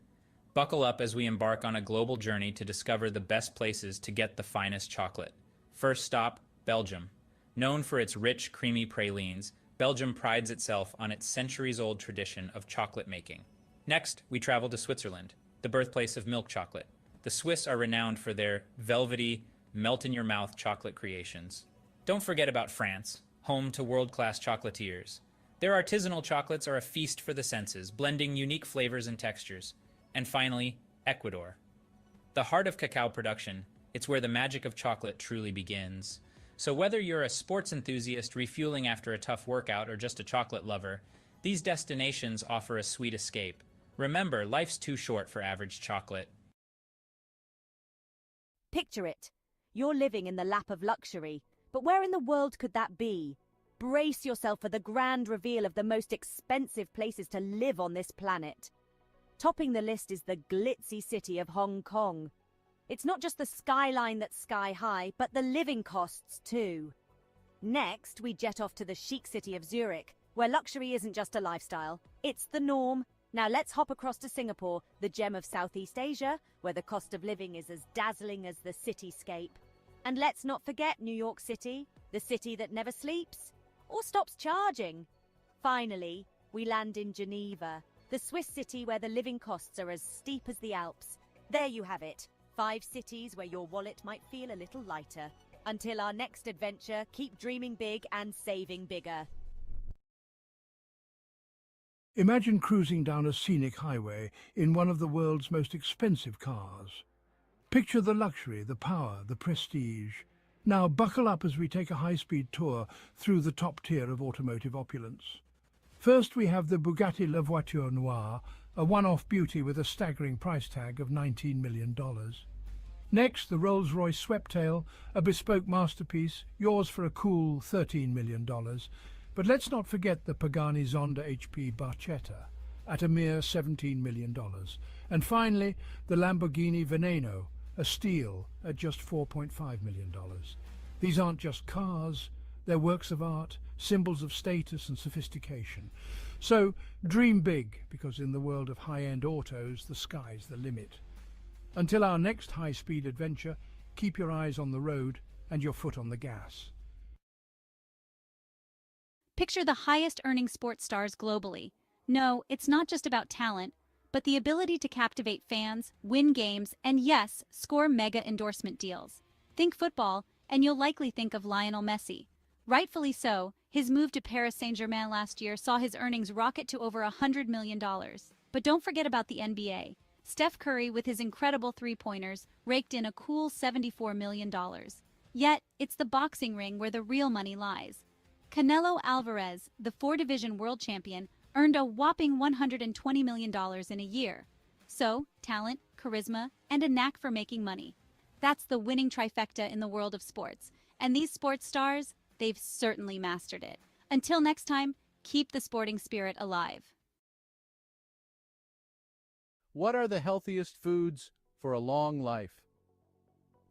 Buckle up as we embark on a global journey to discover the best places to get the finest chocolate. First stop, Belgium. Known for its rich, creamy pralines, Belgium prides itself on its centuries-old tradition of chocolate making. Next, we travel to Switzerland, the birthplace of milk chocolate. The Swiss are renowned for their velvety, melt-in-your-mouth chocolate creations. Don't forget about France, home to world-class chocolatiers. Their artisanal chocolates are a feast for the senses, blending unique flavors and textures. And finally, Ecuador. The heart of cacao production, it's where the magic of chocolate truly begins. So whether you're a sports enthusiast refueling after a tough workout or just a chocolate lover, these destinations offer a sweet escape. Remember, life's too short for average chocolate. Picture it. You're living in the lap of luxury, but where in the world could that be? Brace yourself for the grand reveal of the most expensive places to live on this planet. Topping the list is the glitzy city of Hong Kong. It's not just the skyline that's sky high, but the living costs too. Next, we jet off to the chic city of Zurich, where luxury isn't just a lifestyle, it's the norm. Now let's hop across to Singapore, the gem of Southeast Asia, where the cost of living is as dazzling as the cityscape. And let's not forget New York City, the city that never sleeps or stops charging. Finally, we land in Geneva, the Swiss city where the living costs are as steep as the Alps. There you have it, 5 cities where your wallet might feel a little lighter. Until our next adventure, keep dreaming big and saving bigger. Imagine cruising down a scenic highway in one of the world's most expensive cars. Picture the luxury, the power, the prestige. Now buckle up as we take a high-speed tour through the top tier of automotive opulence. First we have the Bugatti La Voiture Noire, a one-off beauty with a staggering price tag of $19 million. Next, the Rolls-Royce Sweptail, a bespoke masterpiece, yours for a cool $13 million. But let's not forget the Pagani Zonda HP Barchetta, at a mere $17 million. And finally, the Lamborghini Veneno, a steal at just $4.5 million. These aren't just cars, they're works of art, symbols of status and sophistication. So dream big, because in the world of high-end autos, the sky's the limit. Until our next high-speed adventure, keep your eyes on the road and your foot on the gas. Picture the highest-earning sports stars globally. No, it's not just about talent, but the ability to captivate fans, win games, and yes, score mega endorsement deals. Think football, and you'll likely think of Lionel Messi. Rightfully so, his move to Paris Saint-Germain last year saw his earnings rocket to over $100 million. But don't forget about the NBA. Steph Curry, with his incredible three-pointers, raked in a cool $74 million. Yet, it's the boxing ring where the real money lies. Canelo Alvarez, the four-division world champion, earned a whopping $120 million in a year. So, talent, charisma, and a knack for making money. That's the winning trifecta in the world of sports. And these sports stars, they've certainly mastered it. Until next time, keep the sporting spirit alive. What are the healthiest foods for a long life?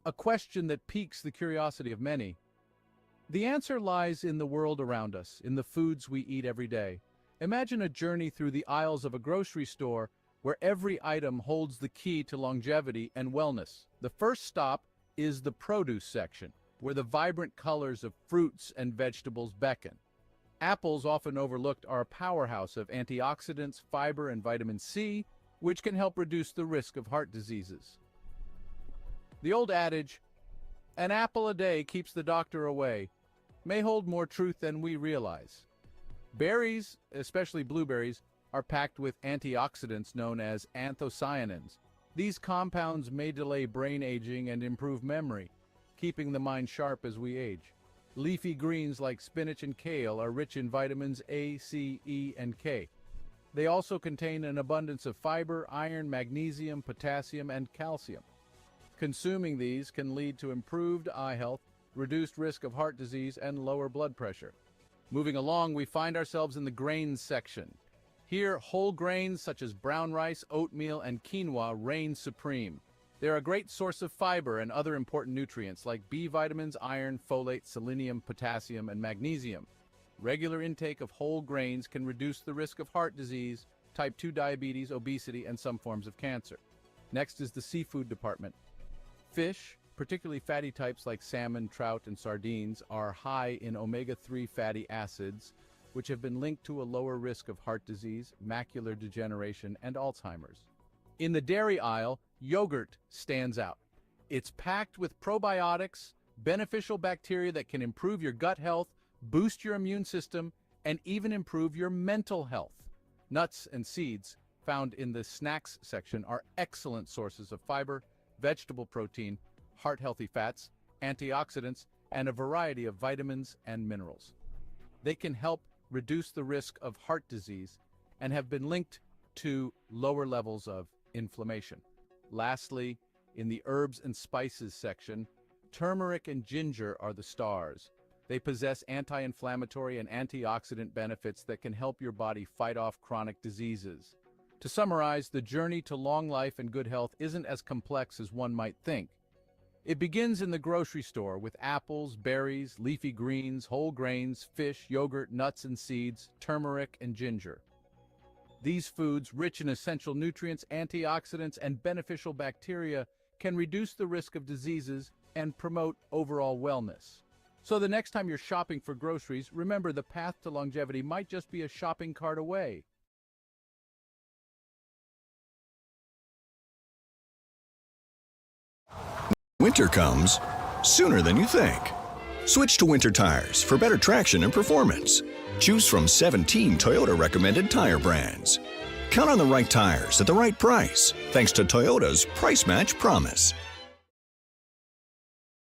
A question that piques the curiosity of many. The answer lies in the world around us, in the foods we eat every day. Imagine a journey through the aisles of a grocery store where every item holds the key to longevity and wellness. The first stop is the produce section, where the vibrant colors of fruits and vegetables beckon. Apples, often overlooked, are a powerhouse of antioxidants, fiber, and vitamin C, which can help reduce the risk of heart diseases. The old adage, "An apple a day keeps the doctor away," may hold more truth than we realize. Berries, especially blueberries, are packed with antioxidants known as anthocyanins. These compounds may delay brain aging and improve memory, keeping the mind sharp as we age. Leafy greens like spinach and kale are rich in vitamins A, C, E, and K. They also contain an abundance of fiber, iron, magnesium, potassium, and calcium. Consuming these can lead to improved eye health, reduced risk of heart disease, and lower blood pressure. Moving along, we find ourselves in the grains section. Here, whole grains such as brown rice, oatmeal, and quinoa reign supreme. They're a great source of fiber and other important nutrients like B vitamins, iron, folate, selenium, potassium, and magnesium. Regular intake of whole grains can reduce the risk of heart disease, type 2 diabetes, obesity, and some forms of cancer. Next is the seafood department. Fish, particularly fatty types like salmon, trout, and sardines, are high in omega-3 fatty acids, which have been linked to a lower risk of heart disease, macular degeneration, and Alzheimer's. In the dairy aisle, yogurt stands out. It's packed with probiotics, beneficial bacteria that can improve your gut health, boost your immune system, and even improve your mental health. Nuts and seeds, found in the snacks section, are excellent sources of fiber, vegetable protein, heart-healthy fats, antioxidants, and a variety of vitamins and minerals. They can help reduce the risk of heart disease and have been linked to lower levels of inflammation. Lastly, in the herbs and spices section, turmeric and ginger are the stars. They possess anti-inflammatory and antioxidant benefits that can help your body fight off chronic diseases. To summarize, the journey to long life and good health isn't as complex as one might think. It begins in the grocery store with apples, berries, leafy greens, whole grains, fish, yogurt, nuts and seeds, turmeric, and ginger. These foods, rich in essential nutrients, antioxidants, and beneficial bacteria, can reduce the risk of diseases and promote overall wellness. So the next time you're shopping for groceries, remember the path to longevity might just be a shopping cart away. Winter comes sooner than you think. Switch to Winter tires for better traction and performance. Choose from 17 Toyota recommended tire brands. Count on the right tires at the right price, thanks to Toyota's Price Match Promise.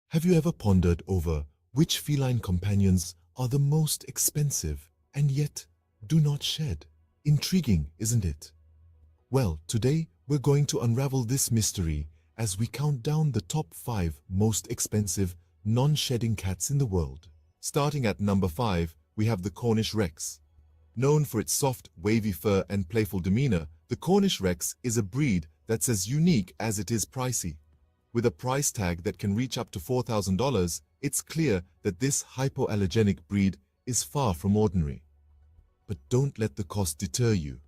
Have you ever pondered over which feline companions are the most expensive and yet do not shed? Intriguing, isn't it? Well, today we're going to unravel this mystery as we count down the top 5 most expensive non-shedding cats in the world. Starting at number 5, we have the Cornish Rex. Known for its soft, wavy fur and playful demeanor, the Cornish Rex is a breed that's as unique as it is pricey. With a price tag that can reach up to $4,000, it's clear that this hypoallergenic breed is far from ordinary. But don't let the cost deter you.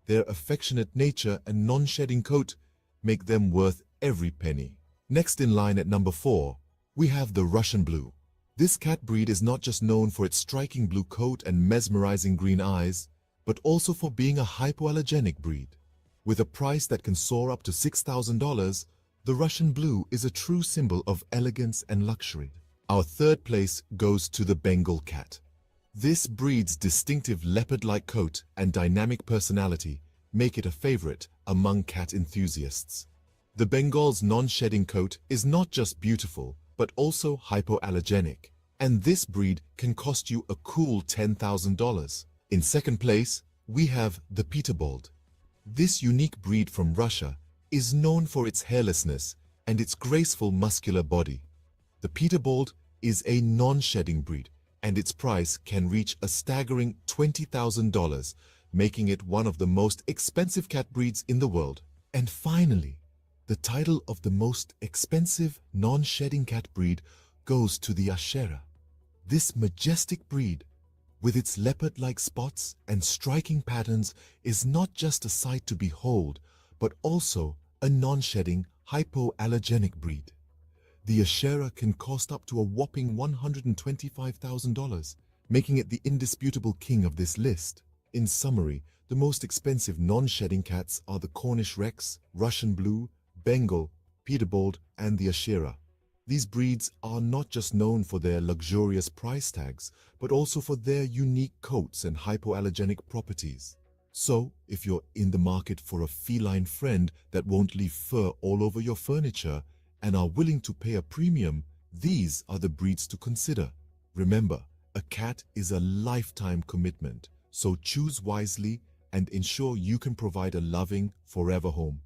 Their affectionate nature and non-shedding coat make them worth every penny. Next in line at number 4, we have the Russian Blue. This cat breed is not just known for its striking blue coat and mesmerizing green eyes, but also for being a hypoallergenic breed. With a price that can soar up to $6,000, the Russian Blue is a true symbol of elegance and luxury. Our third place goes to the Bengal cat. This breed's distinctive leopard-like coat and dynamic personality make it a favorite among cat enthusiasts. The Bengal's non-shedding coat is not just beautiful, but also hypoallergenic, and this breed can cost you a cool $10,000. In second place, we have the Peterbold. This unique breed from Russia is known for its hairlessness and its graceful muscular body. The Peterbold is a non-shedding breed, and its price can reach a staggering $20,000, making it one of the most expensive cat breeds in the world. And finally, the title of the most expensive non-shedding cat breed goes to the Ashera. This majestic breed, with its leopard-like spots and striking patterns, is not just a sight to behold, but also a non-shedding, hypoallergenic breed. The Ashera can cost up to a whopping $125,000, making it the indisputable king of this list. In summary, the most expensive non-shedding cats are the Cornish Rex, Russian Blue, Bengal, Peterbold, and the Ashera. These breeds are not just known for their luxurious price tags, but also for their unique coats and hypoallergenic properties. So, if you're in the market for a feline friend that won't leave fur all over your furniture and are willing to pay a premium, these are the breeds to consider. Remember, a cat is a lifetime commitment, so choose wisely and ensure you can provide a loving, forever home.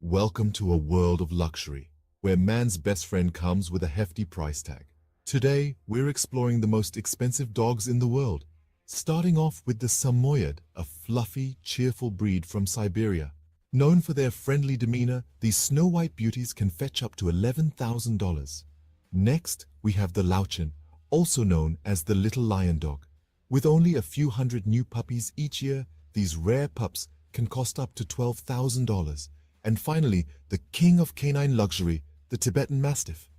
Welcome to a world of luxury, where man's best friend comes with a hefty price tag. Today, we're exploring the most expensive dogs in the world, starting off with the Samoyed, a fluffy, cheerful breed from Siberia. Known for their friendly demeanor, these snow-white beauties can fetch up to $11,000. Next, we have the Lauchin, also known as the little lion dog. With only a few hundred new puppies each year, these rare pups can cost up to $12,000. And finally, the king of canine luxury, the Tibetan Mastiff.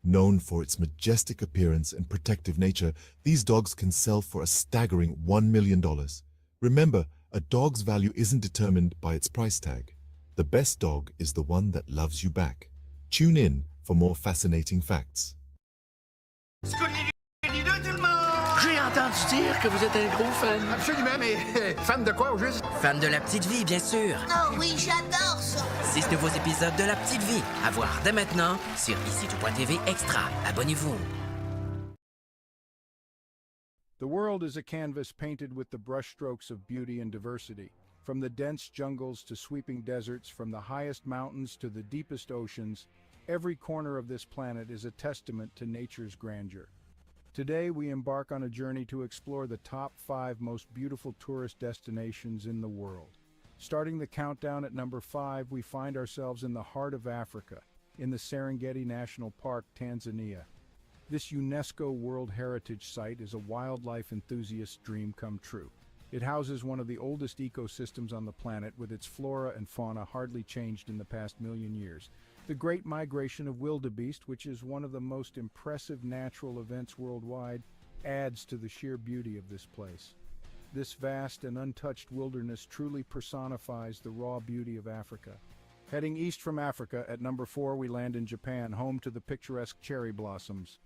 Known for its majestic appearance and protective nature, these dogs can sell for a staggering $1 million. Remember, a dog's value isn't determined by its price tag. The best dog is the one that loves you back. Tune in for more fascinating facts. J'ai entendu dire que vous êtes un gros fan. Absolument, mais fan de quoi au juste? Fan de La Petite Vie, bien sûr. Oh oui, j'adore ça. 6 nouveaux épisodes de La Petite Vie. À voir dès maintenant sur ici.tv Extra. Abonnez-vous. The world is a canvas painted with the brushstrokes of beauty and diversity. From the dense jungles to sweeping deserts, from the highest mountains to the deepest oceans, every corner of this planet is a testament to nature's grandeur. Today, we embark on a journey to explore the top 5 most beautiful tourist destinations in the world. Starting the countdown at number 5, we find ourselves in the heart of Africa, in the Serengeti National Park, Tanzania. This UNESCO World Heritage Site is a wildlife enthusiast's dream come true. It houses one of the oldest ecosystems on the planet, with its flora and fauna hardly changed in the past million years. The Great Migration of Wildebeest, which is one of the most impressive natural events worldwide, adds to the sheer beauty of this place. This vast and untouched wilderness truly personifies the raw beauty of Africa. Heading east from Africa, at number 4 we land in Japan, home to the picturesque cherry blossoms.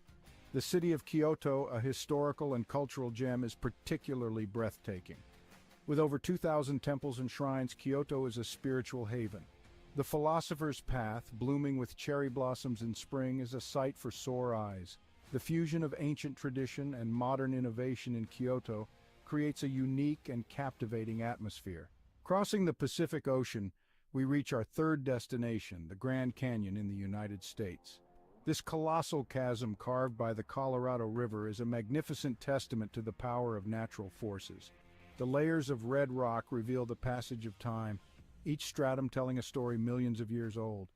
The city of Kyoto, a historical and cultural gem, is particularly breathtaking. With over 2,000 temples and shrines, Kyoto is a spiritual haven. The Philosopher's Path, blooming with cherry blossoms in spring, is a sight for sore eyes. The fusion of ancient tradition and modern innovation in Kyoto creates a unique and captivating atmosphere. Crossing the Pacific Ocean, we reach our third destination, the Grand Canyon in the United States. This colossal chasm carved by the Colorado River is a magnificent testament to the power of natural forces. The layers of red rock reveal the passage of time, each stratum telling a story millions of years old.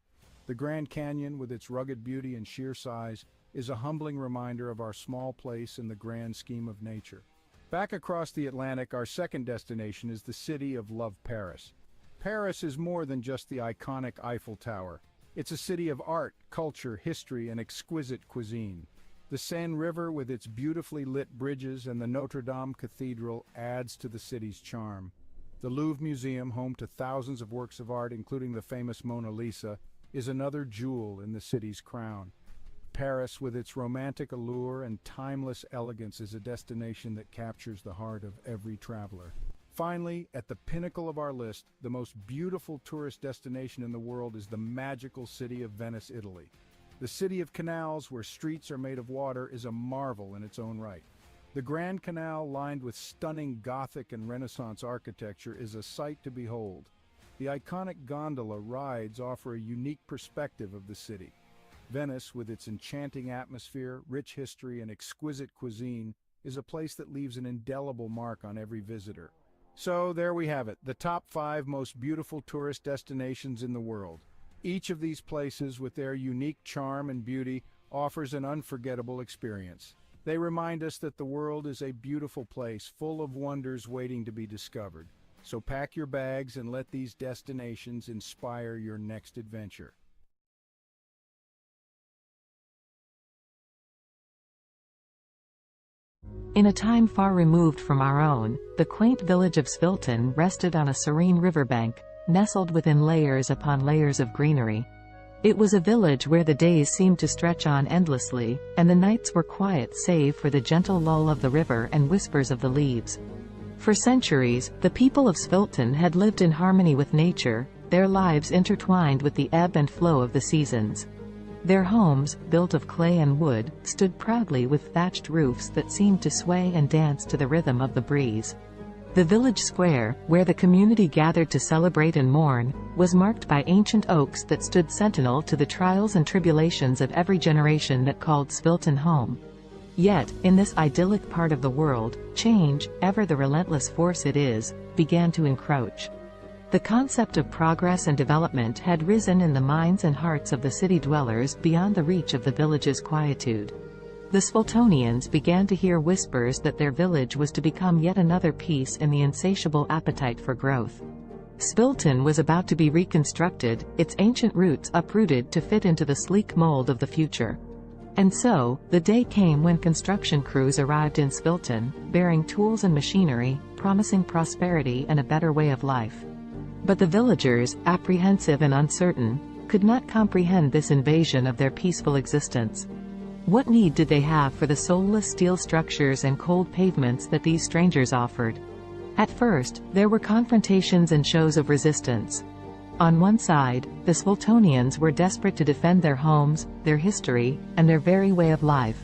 The Grand Canyon, with its rugged beauty and sheer size, is a humbling reminder of our small place in the grand scheme of nature. Back across the Atlantic, our second destination is the city of love, Paris. Paris is more than just the iconic Eiffel Tower. It's a city of art, culture, history, and exquisite cuisine. The Seine River, with its beautifully lit bridges, and the Notre Dame Cathedral adds to the city's charm. The Louvre Museum, home to thousands of works of art, including the famous Mona Lisa, is another jewel in the city's crown. Paris, with its romantic allure and timeless elegance, is a destination that captures the heart of every traveler. Finally, at the pinnacle of our list, the most beautiful tourist destination in the world is the magical city of Venice, Italy. The city of canals, where streets are made of water, is a marvel in its own right. The Grand Canal, lined with stunning Gothic and Renaissance architecture, is a sight to behold. The iconic gondola rides offer a unique perspective of the city. Venice, with its enchanting atmosphere, rich history, and exquisite cuisine, is a place that leaves an indelible mark on every visitor. So there we have it, the top 5 most beautiful tourist destinations in the world. Each of these places, with their unique charm and beauty, offers an unforgettable experience. They remind us that the world is a beautiful place, full of wonders waiting to be discovered. So pack your bags and let these destinations inspire your next adventure. In a time far removed from our own, the quaint village of Svilton rested on a serene riverbank, nestled within layers upon layers of greenery. It was a village where the days seemed to stretch on endlessly, and the nights were quiet save for the gentle lull of the river and whispers of the leaves. For centuries, the people of Svilton had lived in harmony with nature, their lives intertwined with the ebb and flow of the seasons. Their homes, built of clay and wood, stood proudly with thatched roofs that seemed to sway and dance to the rhythm of the breeze. The village square, where the community gathered to celebrate and mourn, was marked by ancient oaks that stood sentinel to the trials and tribulations of every generation that called Svilton home. Yet, in this idyllic part of the world, change, ever the relentless force it is, began to encroach. The concept of progress and development had risen in the minds and hearts of the city dwellers beyond the reach of the village's quietude. The Sviltonians began to hear whispers that their village was to become yet another piece in the insatiable appetite for growth. Svilton was about to be reconstructed, its ancient roots uprooted to fit into the sleek mold of the future. And so, the day came when construction crews arrived in Svilton, bearing tools and machinery, promising prosperity and a better way of life. But the villagers, apprehensive and uncertain, could not comprehend this invasion of their peaceful existence. What need did they have for the soulless steel structures and cold pavements that these strangers offered? At first, there were confrontations and shows of resistance. On one side, the Sviltonians were desperate to defend their homes, their history, and their very way of life.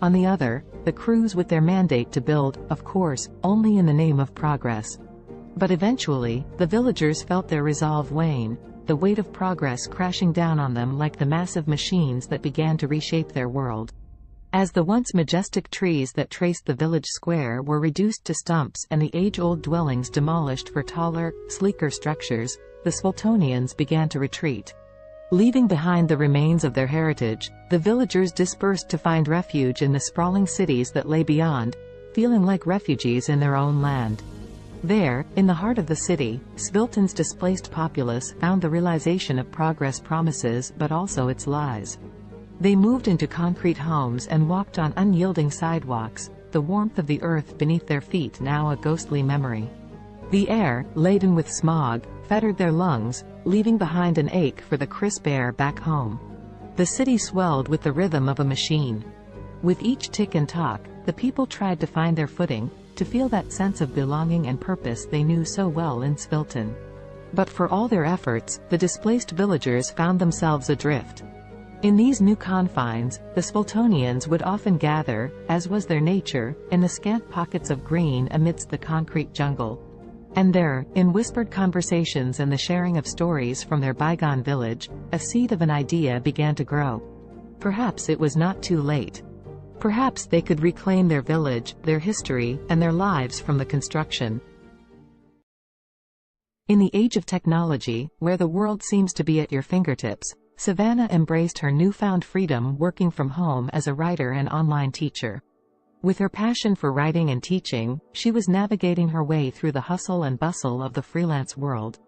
On the other, the crews with their mandate to build, of course, only in the name of progress. But eventually, the villagers felt their resolve wane, the weight of progress crashing down on them like the massive machines that began to reshape their world. As the once majestic trees that traced the village square were reduced to stumps and the age-old dwellings demolished for taller, sleeker structures, the Sviltonians began to retreat. Leaving behind the remains of their heritage, the villagers dispersed to find refuge in the sprawling cities that lay beyond, feeling like refugees in their own land. There, in the heart of the city, Svilton's displaced populace found the realization of progress promises but also its lies. They moved into concrete homes and walked on unyielding sidewalks, the warmth of the earth beneath their feet now a ghostly memory. The air, laden with smog, fettered their lungs, leaving behind an ache for the crisp air back home. The city swelled with the rhythm of a machine. With each tick and tock, the people tried to find their footing, to feel that sense of belonging and purpose they knew so well in Svilton. But for all their efforts, the displaced villagers found themselves adrift. In these new confines, the Sviltonians would often gather, as was their nature, in the scant pockets of green amidst the concrete jungle. And there, in whispered conversations and the sharing of stories from their bygone village, a seed of an idea began to grow. Perhaps it was not too late. Perhaps they could reclaim their village, their history, and their lives from the construction. In the age of technology, where the world seems to be at your fingertips, Savannah embraced her newfound freedom working from home as a writer and online teacher. With her passion for writing and teaching, she was navigating her way through the hustle and bustle of the freelance world.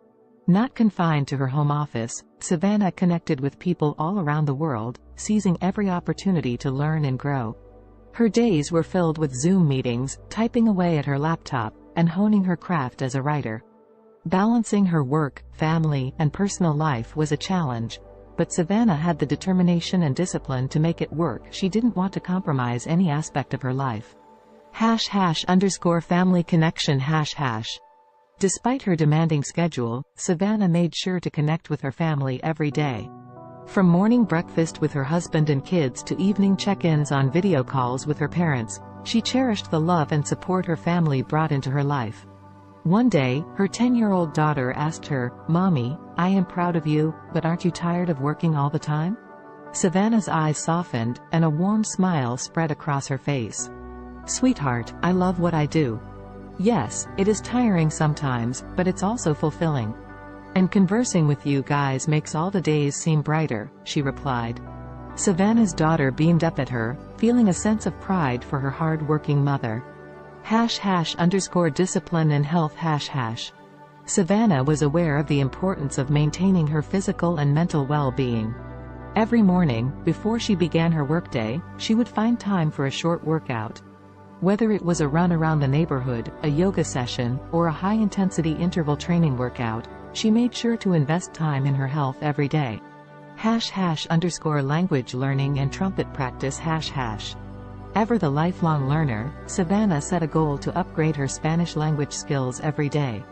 Not confined to her home office, Savannah connected with people all around the world, seizing every opportunity to learn and grow. Her days were filled with Zoom meetings, typing away at her laptop, and honing her craft as a writer. Balancing her work, family, and personal life was a challenge, but Savannah had the determination and discipline to make it work. She didn't want to compromise any aspect of her life. #family connection #. Despite her demanding schedule, Savannah made sure to connect with her family every day. From morning breakfast with her husband and kids to evening check-ins on video calls with her parents, she cherished the love and support her family brought into her life. One day, her 10-year-old daughter asked her, "Mommy, I am proud of you, but aren't you tired of working all the time?" Savannah's eyes softened, and a warm smile spread across her face. "Sweetheart, I love what I do. Yes, it is tiring sometimes, but it's also fulfilling. And conversing with you guys makes all the days seem brighter," she replied. Savannah's daughter beamed up at her, feeling a sense of pride for her hard-working mother. #discipline and health #. Savannah was aware of the importance of maintaining her physical and mental well-being. Every morning, before she began her workday, she would find time for a short workout. Whether it was a run around the neighborhood, a yoga session, or a high-intensity interval training workout, she made sure to invest time in her health every day. #language learning and trumpet practice #. Ever the lifelong learner, Savannah set a goal to upgrade her Spanish language skills every day.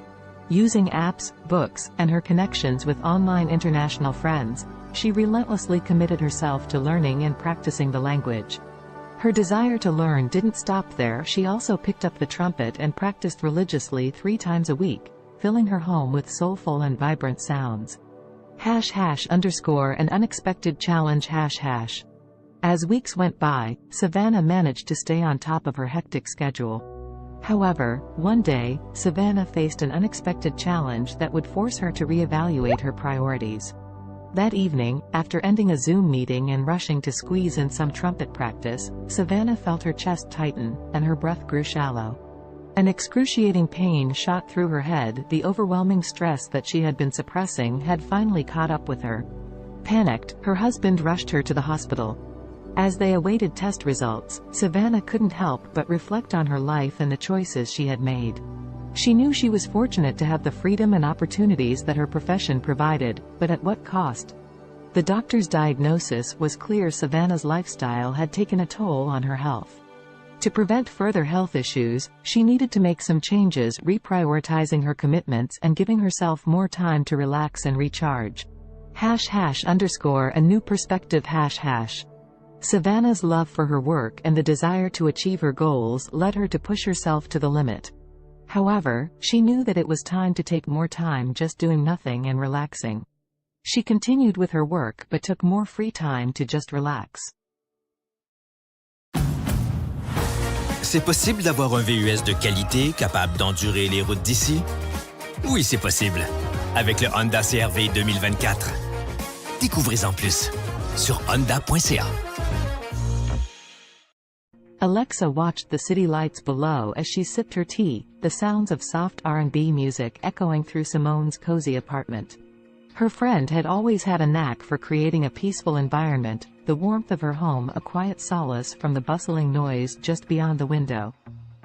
Using apps, books, and her connections with online international friends, she relentlessly committed herself to learning and practicing the language. Her desire to learn didn't stop there. She also picked up the trumpet and practiced religiously 3 times a week, filling her home with soulful and vibrant sounds. #an unexpected challenge #. As weeks went by, Savannah managed to stay on top of her hectic schedule. However, one day, Savannah faced an unexpected challenge that would force her to reevaluate her priorities. That evening, after ending a Zoom meeting and rushing to squeeze in some trumpet practice, Savannah felt her chest tighten, and her breath grew shallow. An excruciating pain shot through her head. The overwhelming stress that she had been suppressing had finally caught up with her. Panicked, her husband rushed her to the hospital. As they awaited test results, Savannah couldn't help but reflect on her life and the choices she had made. She knew she was fortunate to have the freedom and opportunities that her profession provided, but at what cost? The doctor's diagnosis was clear: Savannah's lifestyle had taken a toll on her health. To prevent further health issues, she needed to make some changes, reprioritizing her commitments and giving herself more time to relax and recharge. #a new perspective #. Savannah's love for her work and the desire to achieve her goals led her to push herself to the limit. However, she knew that it was time to take more time just doing nothing and relaxing. She continued with her work but took more free time to just relax. C'est possible d'avoir un VUS de qualité capable d'endurer les routes d'ici? Oui, c'est possible. Avec le Honda CR-V 2024. Découvrez-en plus sur honda.ca. Alexa watched the city lights below as she sipped her tea, the sounds of soft R&B music echoing through Simone's cozy apartment. Her friend had always had a knack for creating a peaceful environment, the warmth of her home a quiet solace from the bustling noise just beyond the window.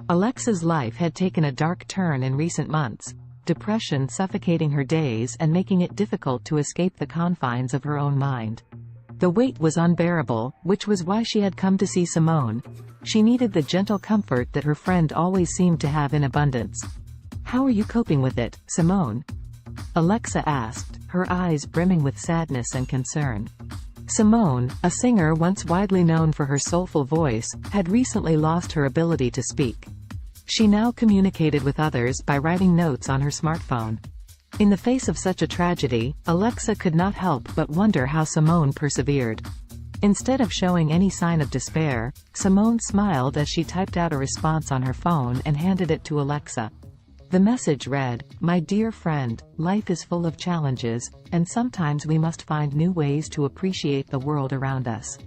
Alexa's life had taken a dark turn in recent months, depression suffocating her days and making it difficult to escape the confines of her own mind. The weight was unbearable, which was why she had come to see Simone. She needed the gentle comfort that her friend always seemed to have in abundance. "How are you coping with it, Simone?" Alexa asked, her eyes brimming with sadness and concern. Simone, a singer once widely known for her soulful voice, had recently lost her ability to speak. She now communicated with others by writing notes on her smartphone. In the face of such a tragedy, Alexa could not help but wonder how Simone persevered. Instead of showing any sign of despair, Simone smiled as she typed out a response on her phone and handed it to Alexa. The message read, "My dear friend, life is full of challenges, and sometimes we must find new ways to appreciate the world around us.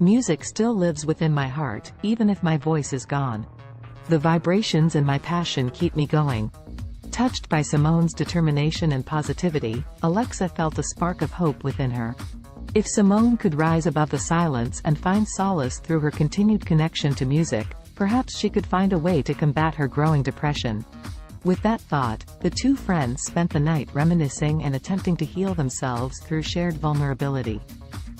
Music still lives within my heart, even if my voice is gone. The vibrations and my passion keep me going. Touched by Simone's determination and positivity, Alexa felt a spark of hope within her. If Simone could rise above the silence and find solace through her continued connection to music, perhaps she could find a way to combat her growing depression. With that thought, the two friends spent the night reminiscing and attempting to heal themselves through shared vulnerability.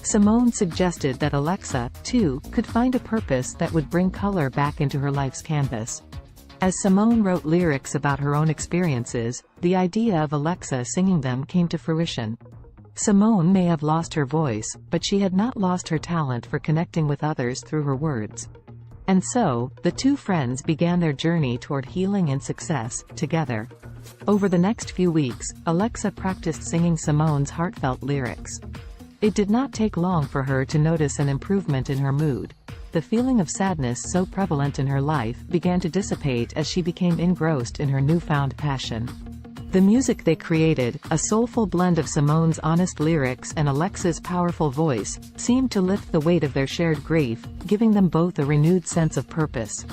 Simone suggested that Alexa, too, could find a purpose that would bring color back into her life's canvas. As Simone wrote lyrics about her own experiences, the idea of Alexa singing them came to fruition. Simone may have lost her voice, but she had not lost her talent for connecting with others through her words. And so, the two friends began their journey toward healing and success, together. Over the next few weeks, Alexa practiced singing Simone's heartfelt lyrics. It did not take long for her to notice an improvement in her mood. The feeling of sadness so prevalent in her life began to dissipate as she became engrossed in her newfound passion. The music they created, a soulful blend of Simone's honest lyrics and Alexa's powerful voice, seemed to lift the weight of their shared grief, giving them both a renewed sense of purpose.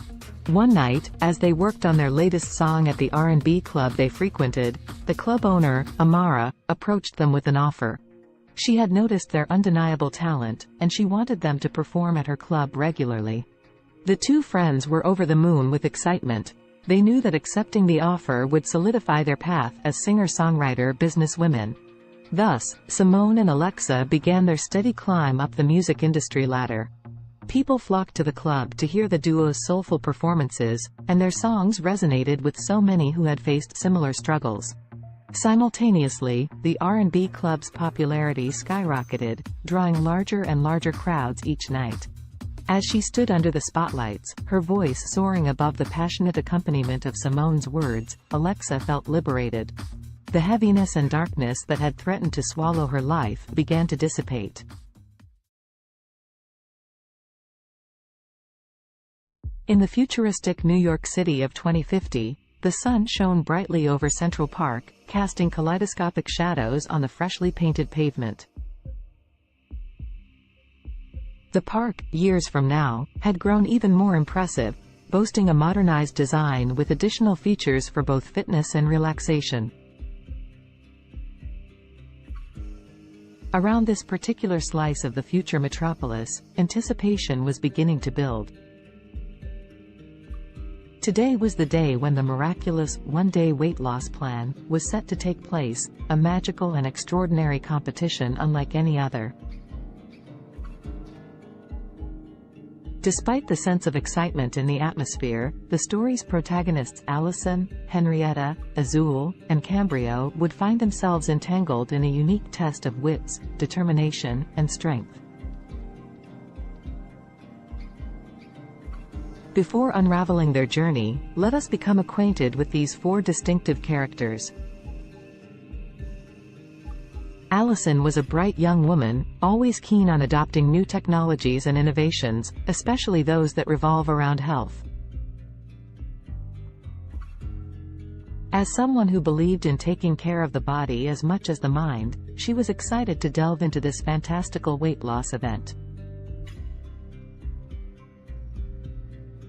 One night, as they worked on their latest song at the R&B club they frequented, the club owner, Amara, approached them with an offer. She had noticed their undeniable talent, and she wanted them to perform at her club regularly. The two friends were over the moon with excitement. They knew that accepting the offer would solidify their path as singer-songwriter businesswomen. Thus, Simone and Alexa began their steady climb up the music industry ladder. People flocked to the club to hear the duo's soulful performances, and their songs resonated with so many who had faced similar struggles. Simultaneously, the R&B club's popularity skyrocketed, drawing larger and larger crowds each night. As she stood under the spotlights, her voice soaring above the passionate accompaniment of Simone's words, Alexa felt liberated. The heaviness and darkness that had threatened to swallow her life began to dissipate. In the futuristic New York City of 2050, the sun shone brightly over Central Park, casting kaleidoscopic shadows on the freshly painted pavement. The park, years from now, had grown even more impressive, boasting a modernized design with additional features for both fitness and relaxation. Around this particular slice of the future metropolis, anticipation was beginning to build. Today was the day when the miraculous, one-day weight loss plan was set to take place, a magical and extraordinary competition unlike any other. Despite the sense of excitement in the atmosphere, the story's protagonists Allison, Henrietta, Azul, and Cambrio would find themselves entangled in a unique test of wits, determination, and strength. Before unraveling their journey, let us become acquainted with these four distinctive characters. Allison was a bright young woman, always keen on adopting new technologies and innovations, especially those that revolve around health. As someone who believed in taking care of the body as much as the mind, she was excited to delve into this fantastical weight loss event.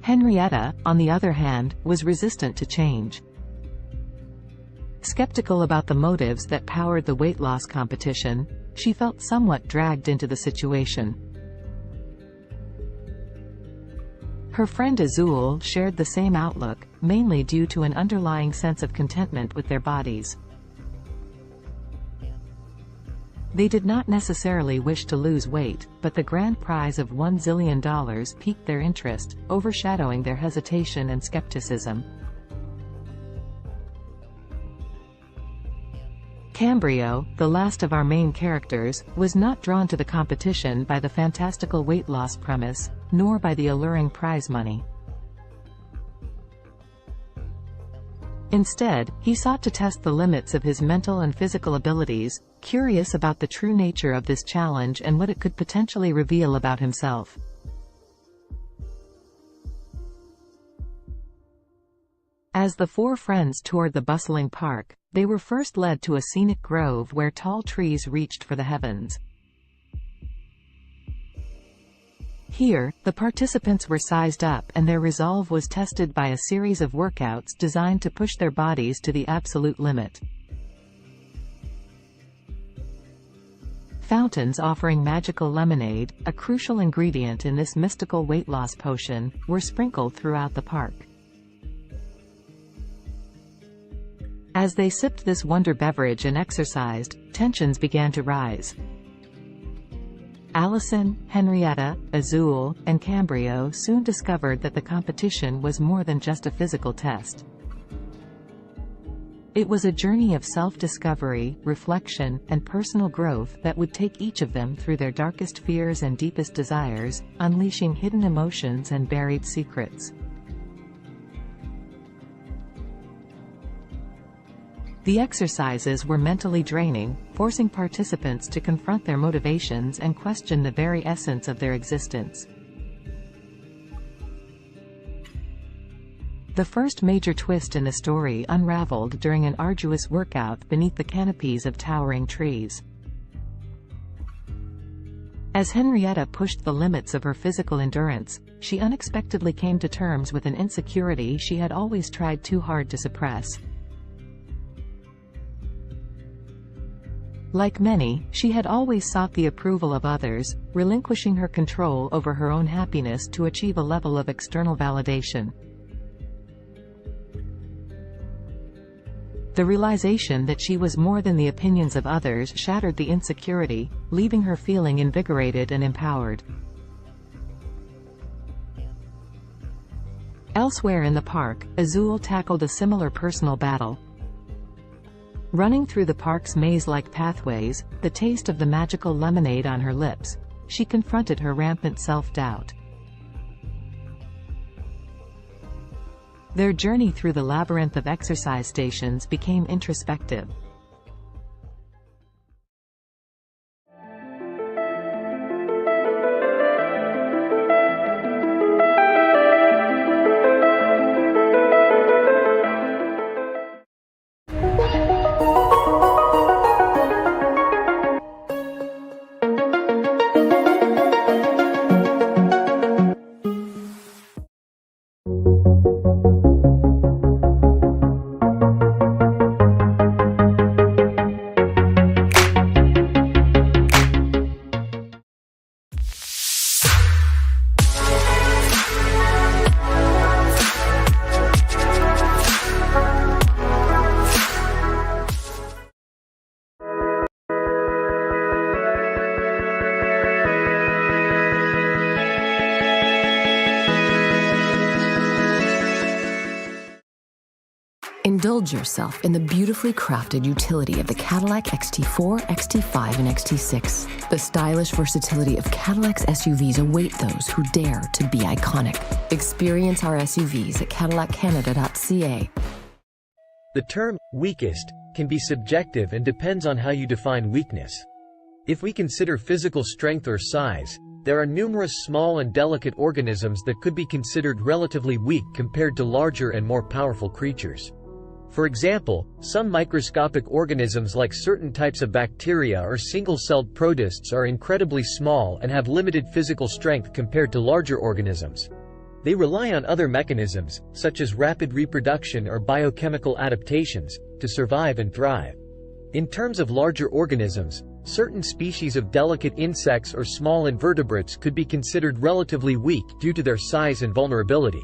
Henrietta, on the other hand, was resistant to change. Skeptical about the motives that powered the weight loss competition, she felt somewhat dragged into the situation. Her friend Azul shared the same outlook, mainly due to an underlying sense of contentment with their bodies. They did not necessarily wish to lose weight, but the grand prize of $1 zillion piqued their interest, overshadowing their hesitation and skepticism. Cambrio, the last of our main characters, was not drawn to the competition by the fantastical weight loss premise, nor by the alluring prize money. Instead, he sought to test the limits of his mental and physical abilities, curious about the true nature of this challenge and what it could potentially reveal about himself. As the four friends toured the bustling park, they were first led to a scenic grove where tall trees reached for the heavens. Here, the participants were sized up and their resolve was tested by a series of workouts designed to push their bodies to the absolute limit. Fountains offering magical lemonade, a crucial ingredient in this mystical weight loss potion, were sprinkled throughout the park. As they sipped this wonder beverage and exercised, tensions began to rise. Allison, Henrietta, Azul, and Cambrio soon discovered that the competition was more than just a physical test. It was a journey of self-discovery, reflection, and personal growth that would take each of them through their darkest fears and deepest desires, unleashing hidden emotions and buried secrets. The exercises were mentally draining, forcing participants to confront their motivations and question the very essence of their existence. The first major twist in the story unraveled during an arduous workout beneath the canopies of towering trees. As Henrietta pushed the limits of her physical endurance, she unexpectedly came to terms with an insecurity she had always tried too hard to suppress. Like many, she had always sought the approval of others, relinquishing her control over her own happiness to achieve a level of external validation. The realization that she was more than the opinions of others shattered the insecurity, leaving her feeling invigorated and empowered. Elsewhere in the park, Azul tackled a similar personal battle. Running through the park's maze-like pathways, the taste of the magical lemonade on her lips, she confronted her rampant self-doubt. Their journey through the labyrinth of exercise stations became introspective. Indulge yourself in the beautifully crafted utility of the Cadillac XT4, XT5, and XT6. The stylish versatility of Cadillac's SUVs await those who dare to be iconic. Experience our SUVs at cadillaccanada.ca. The term weakest can be subjective and depends on how you define weakness. If we consider physical strength or size, there are numerous small and delicate organisms that could be considered relatively weak compared to larger and more powerful creatures. For example, some microscopic organisms like certain types of bacteria or single-celled protists are incredibly small and have limited physical strength compared to larger organisms. They rely on other mechanisms, such as rapid reproduction or biochemical adaptations, to survive and thrive. In terms of larger organisms, certain species of delicate insects or small invertebrates could be considered relatively weak due to their size and vulnerability.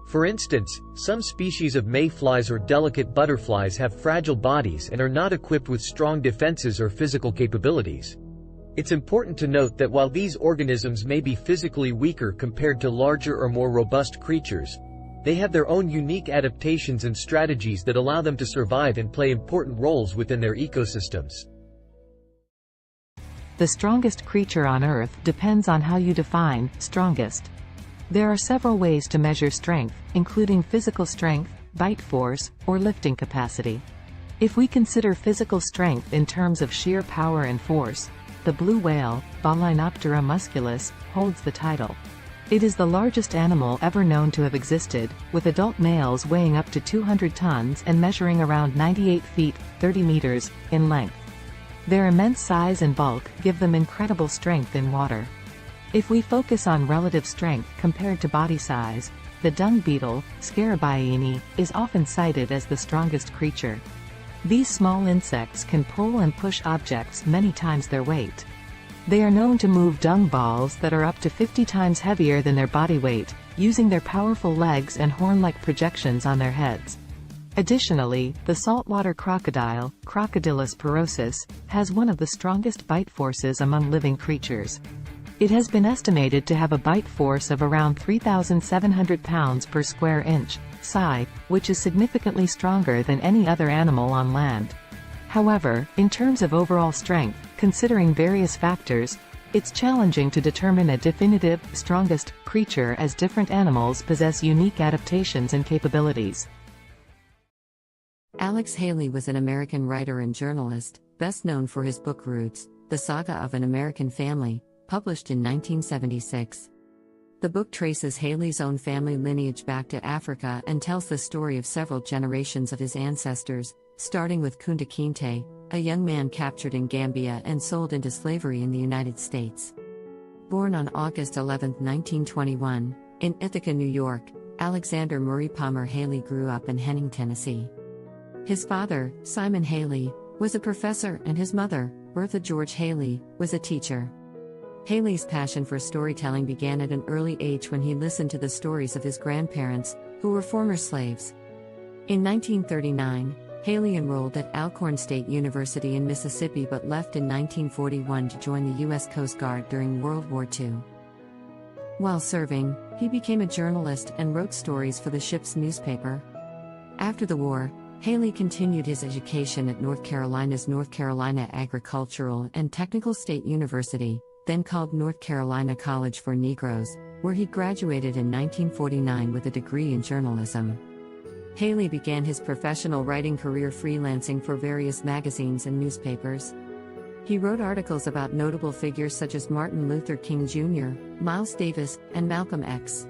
For instance, some species of mayflies or delicate butterflies have fragile bodies and are not equipped with strong defenses or physical capabilities. It's important to note that while these organisms may be physically weaker compared to larger or more robust creatures, they have their own unique adaptations and strategies that allow them to survive and play important roles within their ecosystems. The strongest creature on Earth depends on how you define strongest. There are several ways to measure strength, including physical strength, bite force, or lifting capacity. If we consider physical strength in terms of sheer power and force, the blue whale, Baleinoptera musculus, holds the title. It is the largest animal ever known to have existed, with adult males weighing up to 200 tons and measuring around 98 feet, 30 meters, in length. Their immense size and bulk give them incredible strength in water. If we focus on relative strength compared to body size, the dung beetle, Scarabaeini, is often cited as the strongest creature. These small insects can pull and push objects many times their weight. They are known to move dung balls that are up to 50 times heavier than their body weight, using their powerful legs and horn-like projections on their heads. Additionally, the saltwater crocodile, Crocodylus porosus, has one of the strongest bite forces among living creatures. It has been estimated to have a bite force of around 3,700 pounds per square inch, psi, which is significantly stronger than any other animal on land. However, in terms of overall strength, considering various factors, it's challenging to determine a definitive, strongest creature, as different animals possess unique adaptations and capabilities. Alex Haley was an American writer and journalist, best known for his book Roots, The Saga of an American Family, published in 1976. The book traces Haley's own family lineage back to Africa and tells the story of several generations of his ancestors, starting with Kunta Kinte, a young man captured in Gambia and sold into slavery in the United States. Born on August 11, 1921, in Ithaca, New York, Alexander Murray Palmer Haley grew up in Henning, Tennessee. His father, Simon Haley, was a professor and his mother, Bertha George Haley, was a teacher. Haley's passion for storytelling began at an early age when he listened to the stories of his grandparents, who were former slaves. In 1939, Haley enrolled at Alcorn State University in Mississippi but left in 1941 to join the U.S. Coast Guard during World War II. While serving, he became a journalist and wrote stories for the ship's newspaper. After the war, Haley continued his education at North Carolina's North Carolina Agricultural and Technical State University, then called North Carolina College for Negroes, where he graduated in 1949 with a degree in journalism. Haley began his professional writing career freelancing for various magazines and newspapers. He wrote articles about notable figures such as Martin Luther King Jr., Miles Davis, and Malcolm X.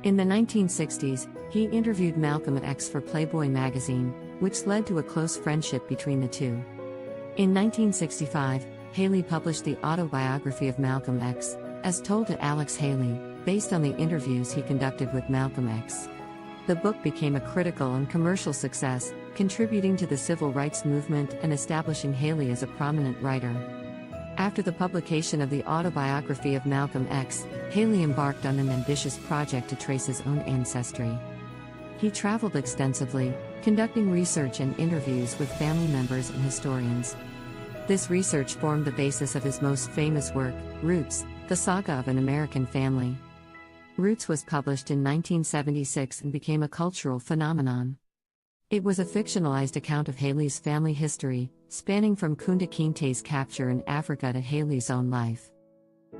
In the 1960s, he interviewed Malcolm X for Playboy magazine, which led to a close friendship between the two. In 1965, Haley published the autobiography of Malcolm X, as told to Alex Haley, based on the interviews he conducted with Malcolm X. The book became a critical and commercial success, contributing to the civil rights movement and establishing Haley as a prominent writer. After the publication of the autobiography of Malcolm X, Haley embarked on an ambitious project to trace his own ancestry. He traveled extensively, conducting research and interviews with family members and historians. This research formed the basis of his most famous work, Roots, The Saga of an American Family. Roots was published in 1976 and became a cultural phenomenon. It was a fictionalized account of Haley's family history, spanning from Kunta Kinte's capture in Africa to Haley's own life.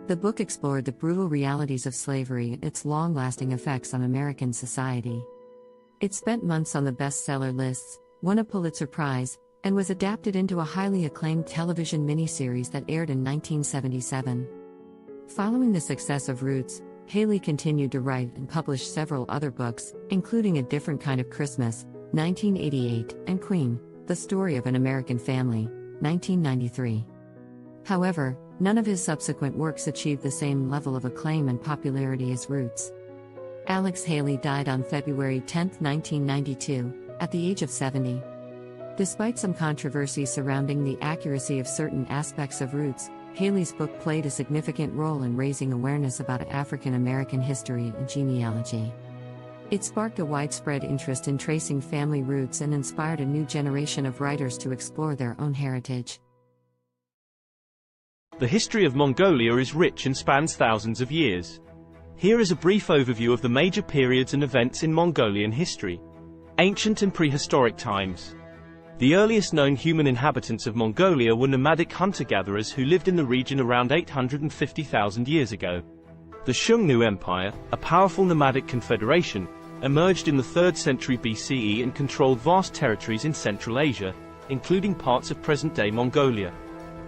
The book explored the brutal realities of slavery and its long-lasting effects on American society. It spent months on the bestseller lists, won a Pulitzer Prize, and was adapted into a highly acclaimed television miniseries that aired in 1977. Following the success of Roots, Haley continued to write and publish several other books, including A Different Kind of Christmas, 1988, and Queen, The Story of an American Family, 1993. However, none of his subsequent works achieved the same level of acclaim and popularity as Roots. Alex Haley died on February 10, 1992, at the age of 70. Despite some controversy surrounding the accuracy of certain aspects of Roots, Haley's book played a significant role in raising awareness about African American history and genealogy. It sparked a widespread interest in tracing family roots and inspired a new generation of writers to explore their own heritage. The history of Mongolia is rich and spans thousands of years. Here is a brief overview of the major periods and events in Mongolian history. Ancient and prehistoric times. The earliest known human inhabitants of Mongolia were nomadic hunter-gatherers who lived in the region around 850,000 years ago. The Xiongnu Empire, a powerful nomadic confederation, emerged in the 3rd century BCE and controlled vast territories in Central Asia, including parts of present-day Mongolia.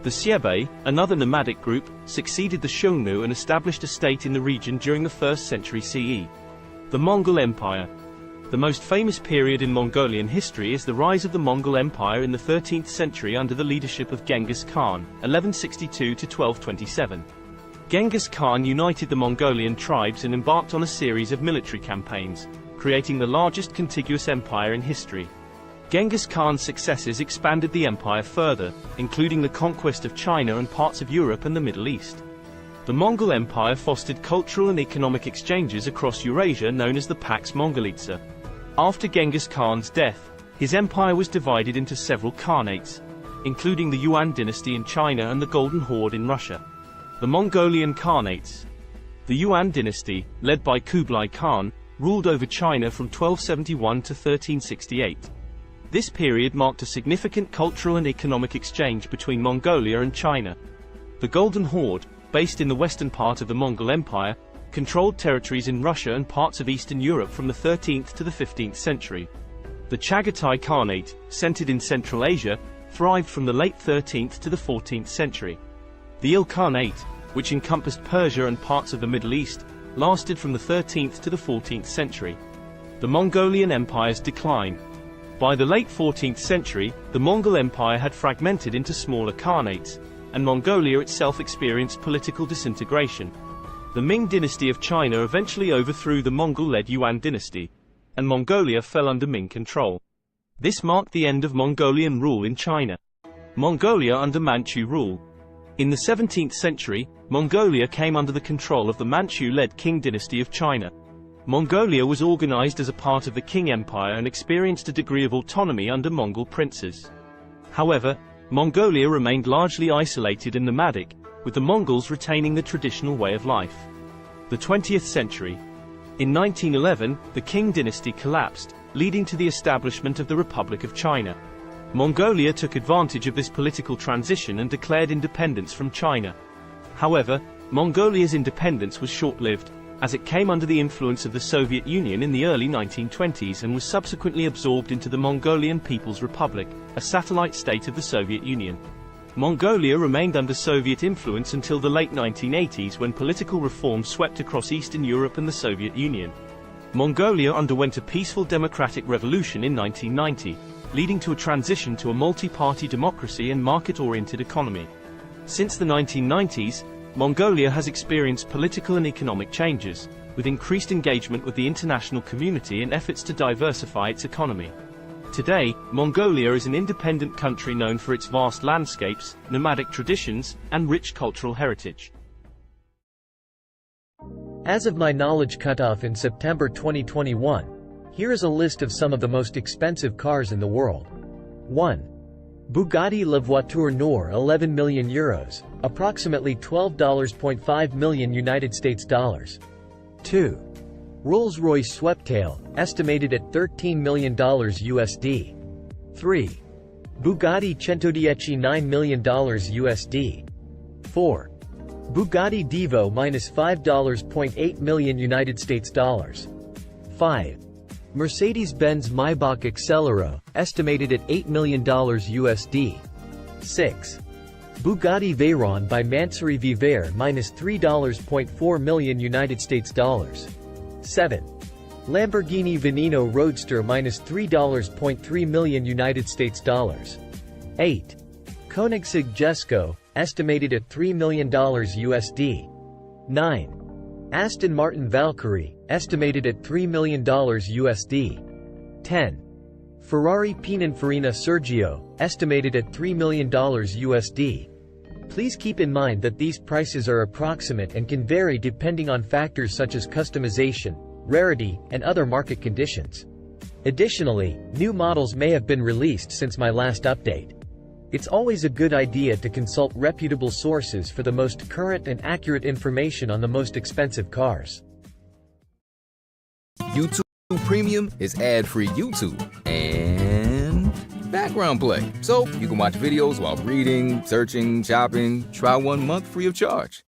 The Xiebe, another nomadic group, succeeded the Xiongnu and established a state in the region during the 1st century CE. The Mongol Empire. The most famous period in Mongolian history is the rise of the Mongol Empire in the 13th century under the leadership of Genghis Khan, 1162 to 1227. Genghis Khan united the Mongolian tribes and embarked on a series of military campaigns, creating the largest contiguous empire in history. Genghis Khan's successes expanded the empire further, including the conquest of China and parts of Europe and the Middle East. The Mongol Empire fostered cultural and economic exchanges across Eurasia known as the Pax Mongolica. After Genghis Khan's death, his empire was divided into several khanates, including the Yuan dynasty in China and the Golden Horde in Russia. The Mongolian Khanates. The Yuan dynasty, led by Kublai Khan, ruled over China from 1271 to 1368. This period marked a significant cultural and economic exchange between Mongolia and China. The Golden Horde, based in the western part of the Mongol Empire, controlled territories in Russia and parts of Eastern Europe from the 13th to the 15th century. The Chagatai Khanate, centered in Central Asia, thrived from the late 13th to the 14th century. The Ilkhanate, which encompassed Persia and parts of the Middle East, lasted from the 13th to the 14th century. The Mongolian Empire's decline. By the late 14th century, the Mongol Empire had fragmented into smaller khanates, and Mongolia itself experienced political disintegration. The Ming dynasty of China eventually overthrew the Mongol-led Yuan dynasty, and Mongolia fell under Ming control. This marked the end of Mongolian rule in China. Mongolia under Manchu rule. In the 17th century, Mongolia came under the control of the Manchu-led Qing dynasty of China. Mongolia was organized as a part of the Qing Empire and experienced a degree of autonomy under Mongol princes. However, Mongolia remained largely isolated and nomadic, with the Mongols retaining the traditional way of life. The 20th century. In 1911, the Qing dynasty collapsed, leading to the establishment of the Republic of China. Mongolia took advantage of this political transition and declared independence from China. However, Mongolia's independence was short-lived, as it came under the influence of the Soviet Union in the early 1920s and was subsequently absorbed into the Mongolian People's Republic, a satellite state of the Soviet Union. Mongolia remained under Soviet influence until the late 1980s when political reforms swept across Eastern Europe and the Soviet Union. Mongolia underwent a peaceful democratic revolution in 1990, leading to a transition to a multi-party democracy and market-oriented economy. Since the 1990s, Mongolia has experienced political and economic changes, with increased engagement with the international community and efforts to diversify its economy. Today, Mongolia is an independent country known for its vast landscapes, nomadic traditions, and rich cultural heritage. As of my knowledge cutoff in September 2021, here is a list of some of the most expensive cars in the world. 1. Bugatti La Voiture Noire 11 million euros, approximately $12.5 million United States dollars. 2. Rolls-Royce Sweptail, estimated at $13 million USD. 3. Bugatti Centodieci $9 million USD. 4. Bugatti Divo -$5.8 million United States dollars. 5. Mercedes-Benz Maybach Accelero, estimated at $8 million USD. 6. Bugatti Veyron by Mansouri Viver -$3.4 million United States dollars. 7. Lamborghini Veneno Roadster -$3.3 million United States dollars. 8. Koenigsegg Jesko, estimated at $3 million USD. 9. Aston Martin Valkyrie, estimated at $3 million USD. 10. Ferrari Pininfarina Sergio, estimated at $3 million USD. Please keep in mind that these prices are approximate and can vary depending on factors such as customization, rarity, and other market conditions. Additionally, new models may have been released since my last update. It's always a good idea to consult reputable sources for the most current and accurate information on the most expensive cars. YouTube Premium is ad-free YouTube and background play, so you can watch videos while reading, searching, shopping. Try 1 month free of charge.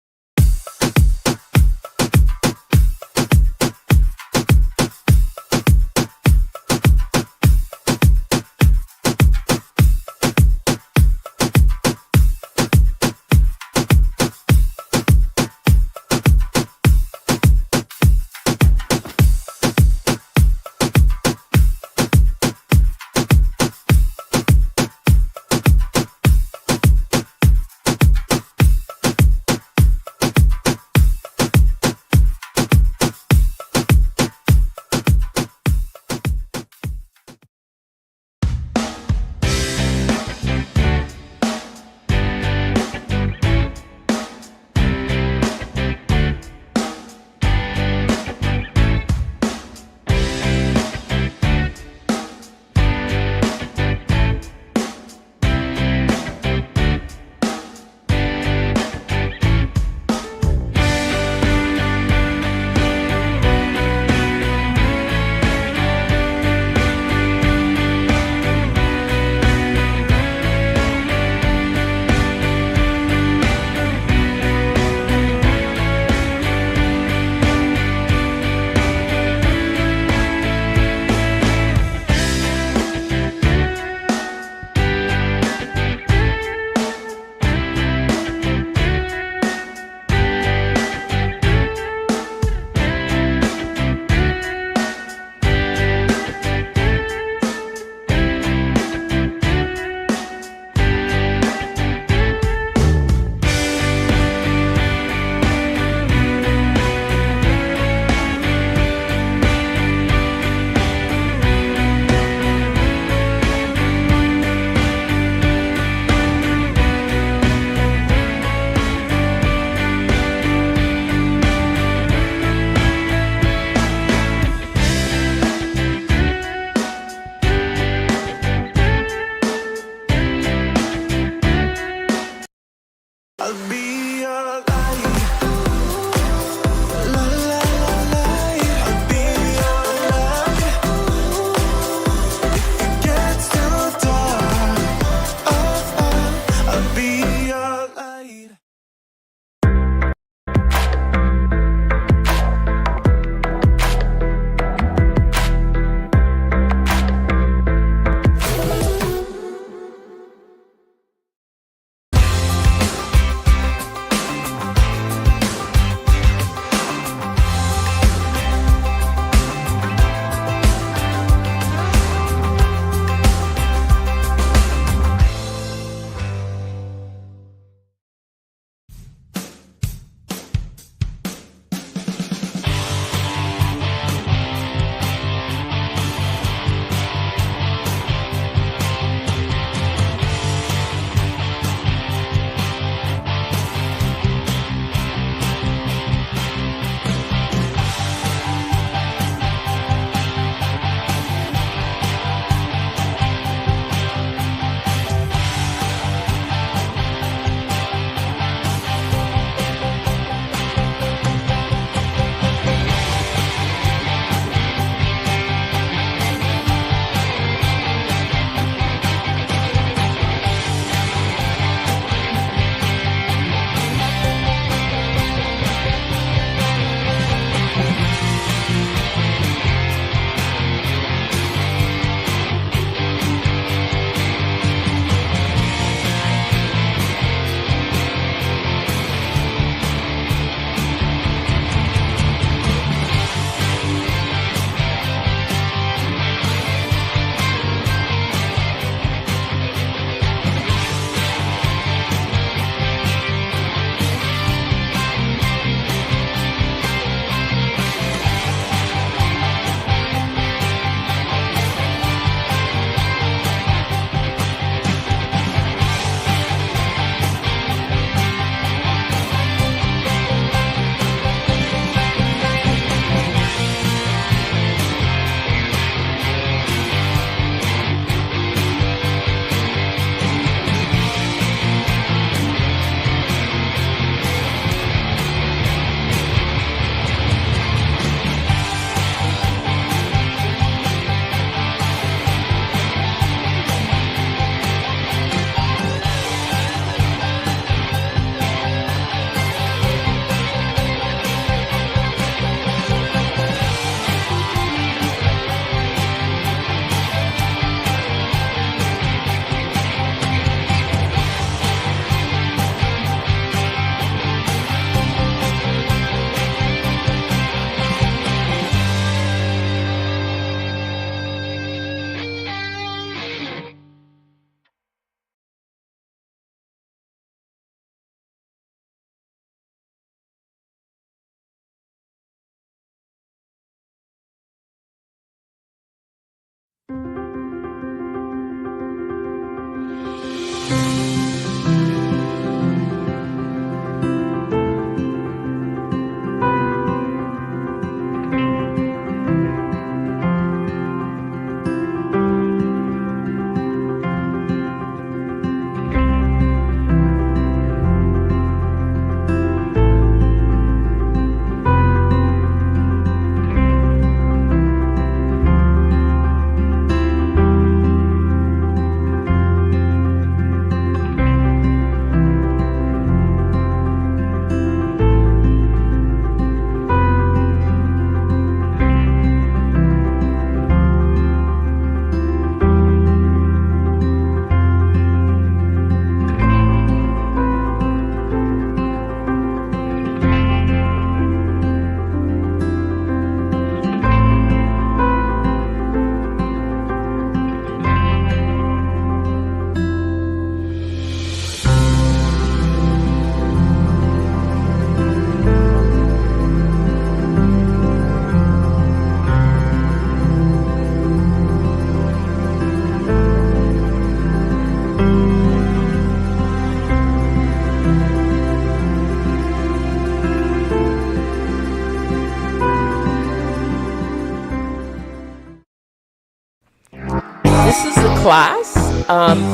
This is a class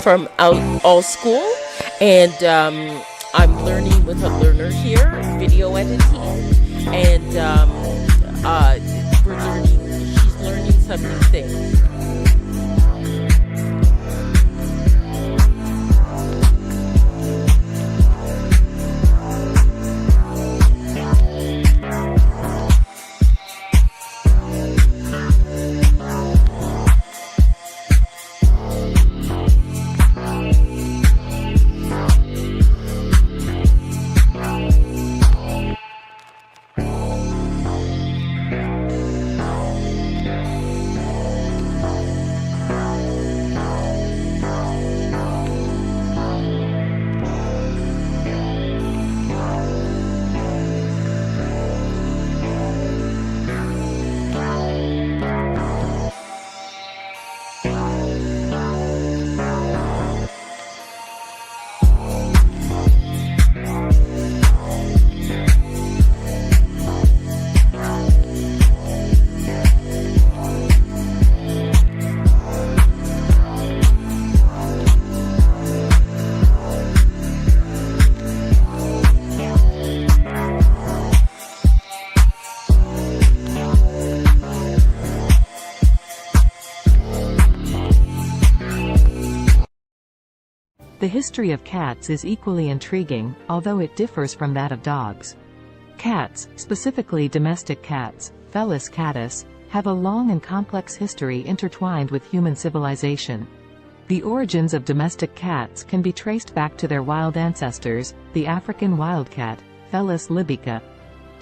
from All School, and I'm learning with a learner here, video editing, and she's learning some new things. The history of cats is equally intriguing, although it differs from that of dogs. Cats, specifically domestic cats, Felis catus, have a long and complex history intertwined with human civilization. The origins of domestic cats can be traced back to their wild ancestors, the African wildcat, Felis libica.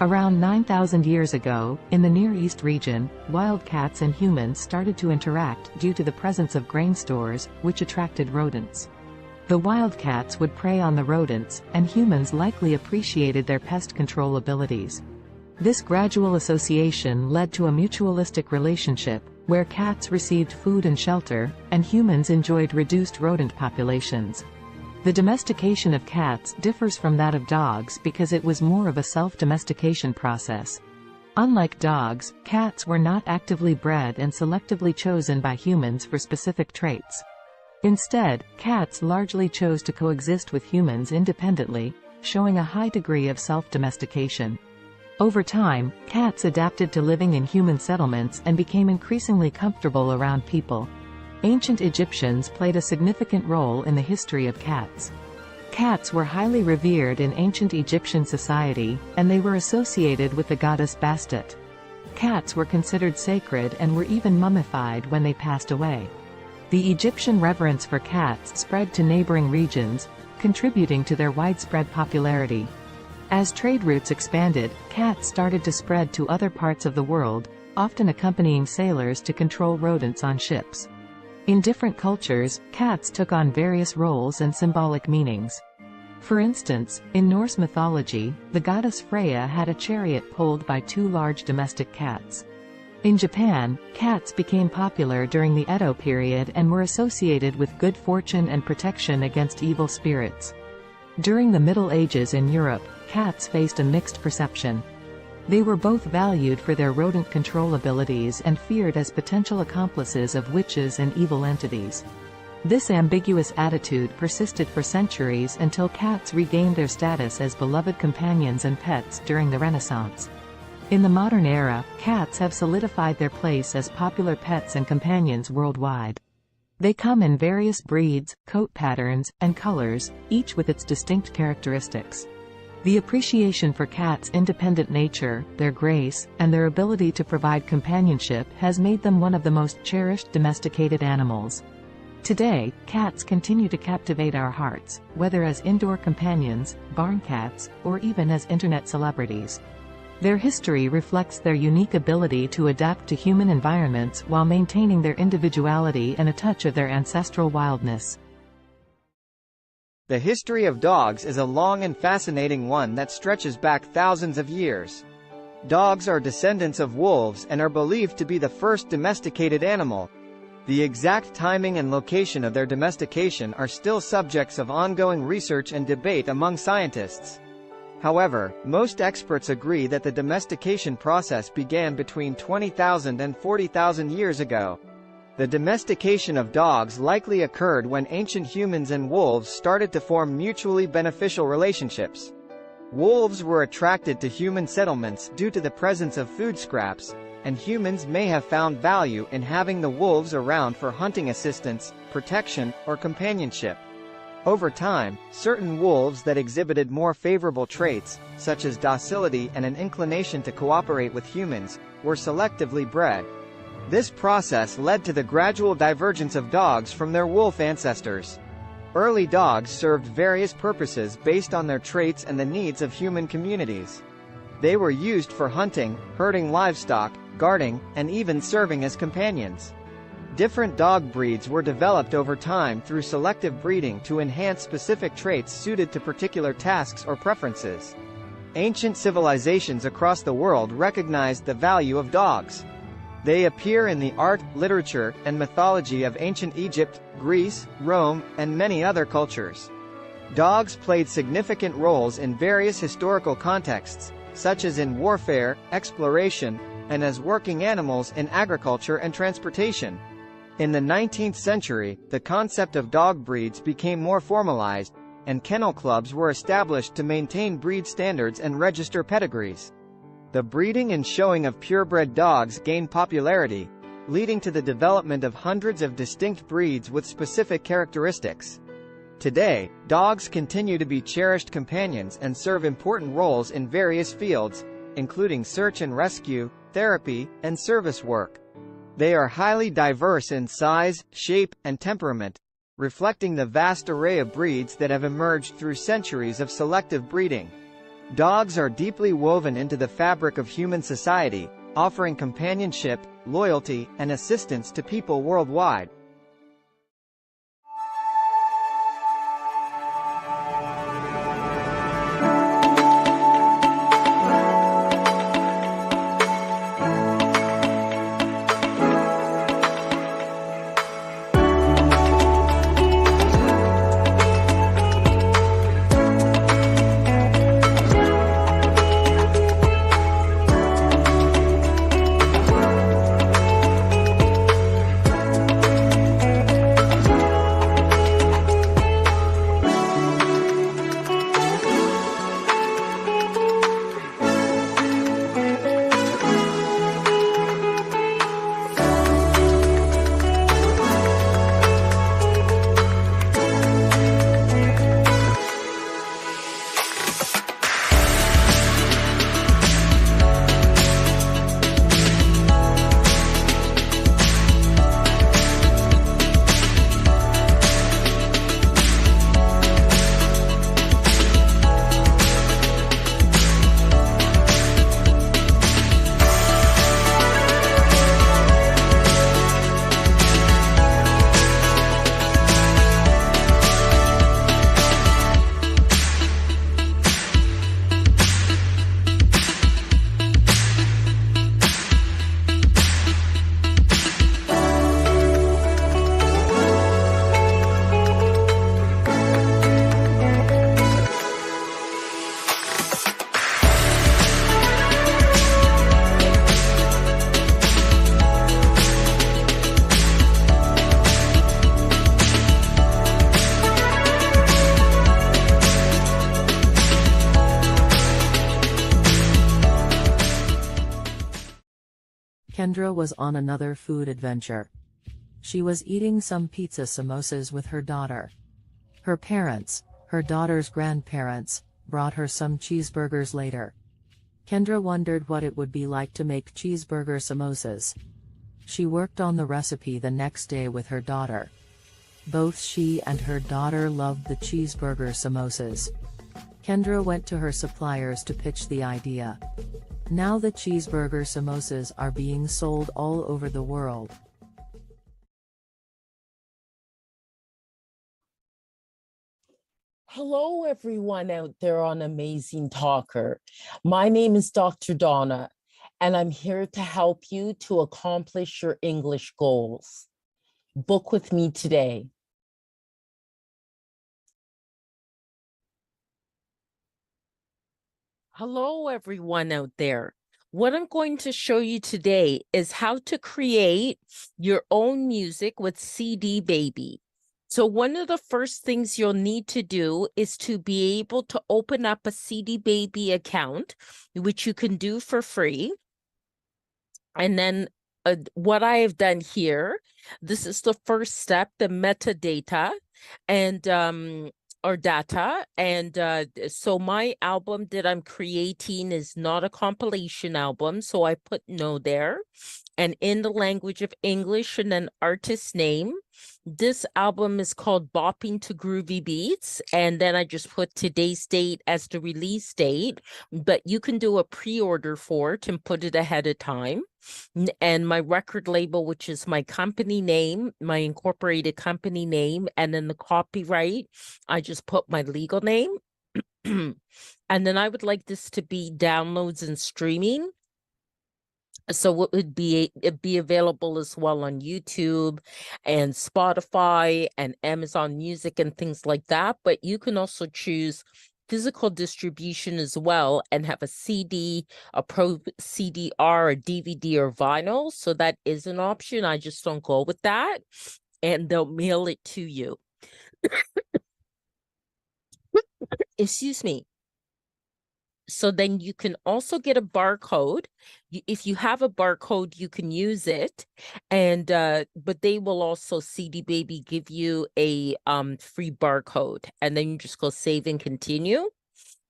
Around 9,000 years ago, in the Near East region, wild cats and humans started to interact due to the presence of grain stores, which attracted rodents. The wildcats would prey on the rodents, and humans likely appreciated their pest control abilities. This gradual association led to a mutualistic relationship, where cats received food and shelter, and humans enjoyed reduced rodent populations. The domestication of cats differs from that of dogs because it was more of a self-domestication process. Unlike dogs, cats were not actively bred and selectively chosen by humans for specific traits. Instead, cats largely chose to coexist with humans independently, showing a high degree of self-domestication. Over time, cats adapted to living in human settlements and became increasingly comfortable around people. Ancient Egyptians played a significant role in the history of cats. Cats were highly revered in ancient Egyptian society, and they were associated with the goddess Bastet. Cats were considered sacred and were even mummified when they passed away. The Egyptian reverence for cats spread to neighboring regions, contributing to their widespread popularity. As trade routes expanded, cats started to spread to other parts of the world, often accompanying sailors to control rodents on ships. In different cultures, cats took on various roles and symbolic meanings. For instance, in Norse mythology, the goddess Freya had a chariot pulled by two large domestic cats. In Japan, cats became popular during the Edo period and were associated with good fortune and protection against evil spirits. During the Middle Ages in Europe, cats faced a mixed perception. They were both valued for their rodent control abilities and feared as potential accomplices of witches and evil entities. This ambiguous attitude persisted for centuries until cats regained their status as beloved companions and pets during the Renaissance. In the modern era, cats have solidified their place as popular pets and companions worldwide. They come in various breeds, coat patterns, and colors, each with its distinct characteristics. The appreciation for cats' independent nature, their grace, and their ability to provide companionship has made them one of the most cherished domesticated animals. Today, cats continue to captivate our hearts, whether as indoor companions, barn cats, or even as internet celebrities. Their history reflects their unique ability to adapt to human environments while maintaining their individuality and a touch of their ancestral wildness. The history of dogs is a long and fascinating one that stretches back thousands of years. Dogs are descendants of wolves and are believed to be the first domesticated animal. The exact timing and location of their domestication are still subjects of ongoing research and debate among scientists. However, most experts agree that the domestication process began between 20,000 and 40,000 years ago. The domestication of dogs likely occurred when ancient humans and wolves started to form mutually beneficial relationships. Wolves were attracted to human settlements due to the presence of food scraps, and humans may have found value in having the wolves around for hunting assistance, protection, or companionship. Over time, certain wolves that exhibited more favorable traits, such as docility and an inclination to cooperate with humans, were selectively bred. This process led to the gradual divergence of dogs from their wolf ancestors. Early dogs served various purposes based on their traits and the needs of human communities. They were used for hunting, herding livestock, guarding, and even serving as companions. Different dog breeds were developed over time through selective breeding to enhance specific traits suited to particular tasks or preferences. Ancient civilizations across the world recognized the value of dogs. They appear in the art, literature, and mythology of ancient Egypt, Greece, Rome, and many other cultures. Dogs played significant roles in various historical contexts, such as in warfare, exploration, and as working animals in agriculture and transportation. In the 19th century, the concept of dog breeds became more formalized, and kennel clubs were established to maintain breed standards and register pedigrees. The breeding and showing of purebred dogs gained popularity, leading to the development of hundreds of distinct breeds with specific characteristics. Today, dogs continue to be cherished companions and serve important roles in various fields, including search and rescue, therapy, and service work. They are highly diverse in size, shape, and temperament, reflecting the vast array of breeds that have emerged through centuries of selective breeding. Dogs are deeply woven into the fabric of human society, offering companionship, loyalty, and assistance to people worldwide. Kendra was on another food adventure. She was eating some pizza samosas with her daughter. Her parents, her daughter's grandparents, brought her some cheeseburgers later. Kendra wondered what it would be like to make cheeseburger samosas. She worked on the recipe the next day with her daughter. Both she and her daughter loved the cheeseburger samosas. Kendra went to her suppliers to pitch the idea. Now the cheeseburger samosas are being sold all over the world. Hello, everyone out there on Amazing Talker. My name is Dr. Donna, and I'm here to help you to accomplish your English goals. Book with me today. Hello, everyone out there. What I'm going to show you today is how to create your own music with CD Baby. So one of the first things you'll need to do is to be able to open up a CD Baby account, which you can do for free. And then what I have done here, this is the first step, the metadata and or data. And so my album that I'm creating is not a compilation album. So I put no there. And in the language of English and an artist name. This album is called Bopping to Groovy Beats. And then I just put today's date as the release date. But you can do a pre-order for it and put it ahead of time. And my record label, which is my company name, my incorporated company name, and then the copyright, I just put my legal name. And then I would like this to be downloads and streaming. So it'd be available as well on YouTube and Spotify and Amazon Music and things like that. But you can also choose physical distribution as well and have a CD, a Pro CD-R, a DVD, or vinyl. So that is an option. I just don't go with that. And they'll mail it to you. Excuse me. So then you can also get a barcode. If you have a barcode, you can use it. And but they will also, CD Baby, give you a free barcode. And then you just go save and continue.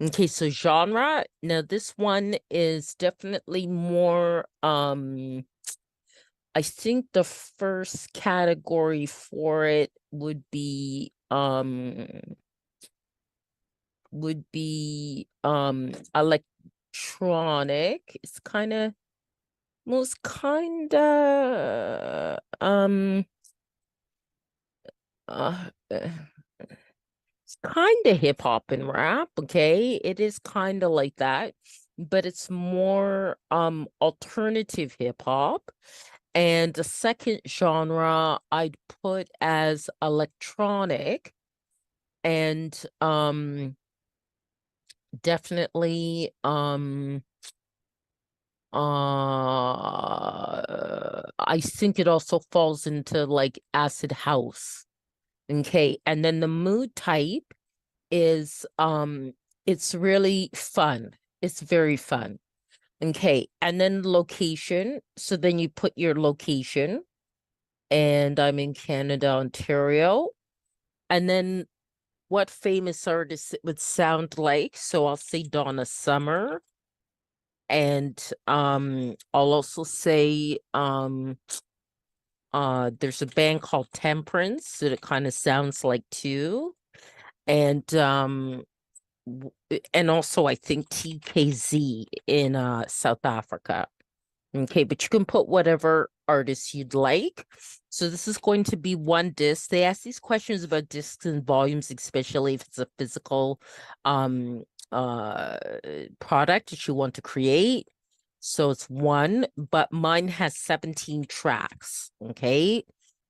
Okay, so genre. Now this one is definitely more I think the first category for it would be electronic. It's kind of it's kind of hip hop and rap. Okay, it is kind of like that, but it's more alternative hip hop. And the second genre I'd put as electronic, and definitely I think it also falls into like acid house. Okay, and then the mood type is it's really fun. It's very fun. Okay, and then location. So then you put your location, and I'm in Canada, Ontario. And then what famous artist it would sound like. So I'll say Donna Summer. And I'll also say there's a band called Temperance that it kind of sounds like too. And also I think TKZ in South Africa. Okay, but you can put whatever artist you'd like. So this is going to be one disc. They ask these questions about discs and volumes, especially if it's a physical product that you want to create. So it's one, but mine has 17 tracks. Okay,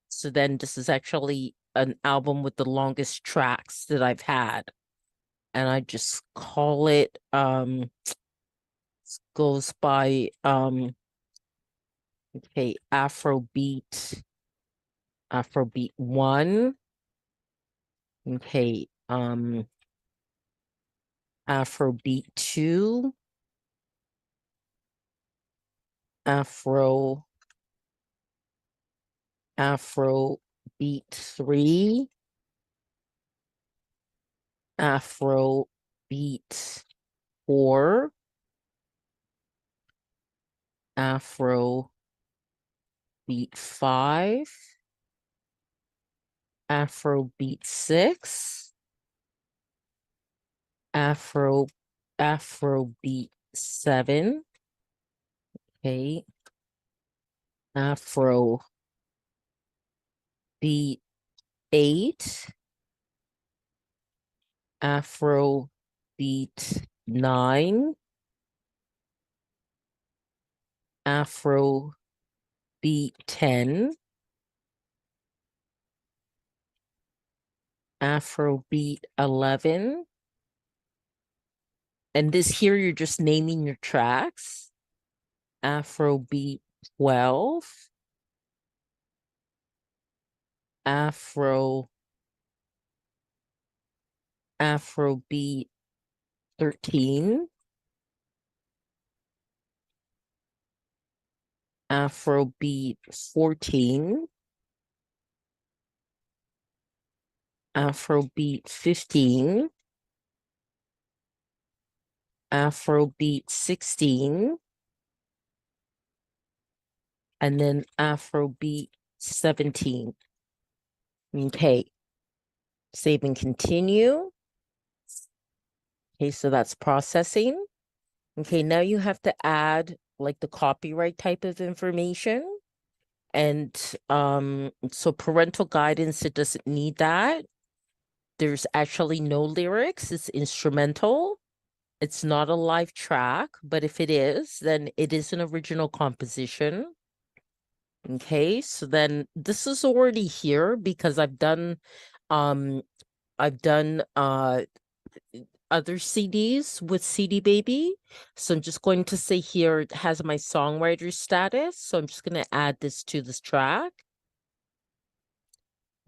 so then this is actually an album with the longest tracks that I've had. And I just call it goes by okay, Afrobeat 1. Okay, Afrobeat 2. Afrobeat 3. Afrobeat 4. Afrobeat 5. Afrobeat 6. Afrobeat 7. Okay. Afrobeat 8. Afrobeat 9. Afrobeat 10. Afrobeat 11. And this here, you're just naming your tracks. Afrobeat 12, Afrobeat 13, Afrobeat 14, Afrobeat 15, Afrobeat 16, and then Afrobeat 17. Okay, save and continue. Okay, so that's processing. Okay, now you have to add like the copyright type of information. And so parental guidance, it doesn't need that. There's actually no lyrics, it's instrumental. It's not a live track, but if it is, then it is an original composition. Okay, so then this is already here because I've done other CDs with CD Baby. So I'm just going to say here it has my songwriter status. So I'm just going to add this to this track.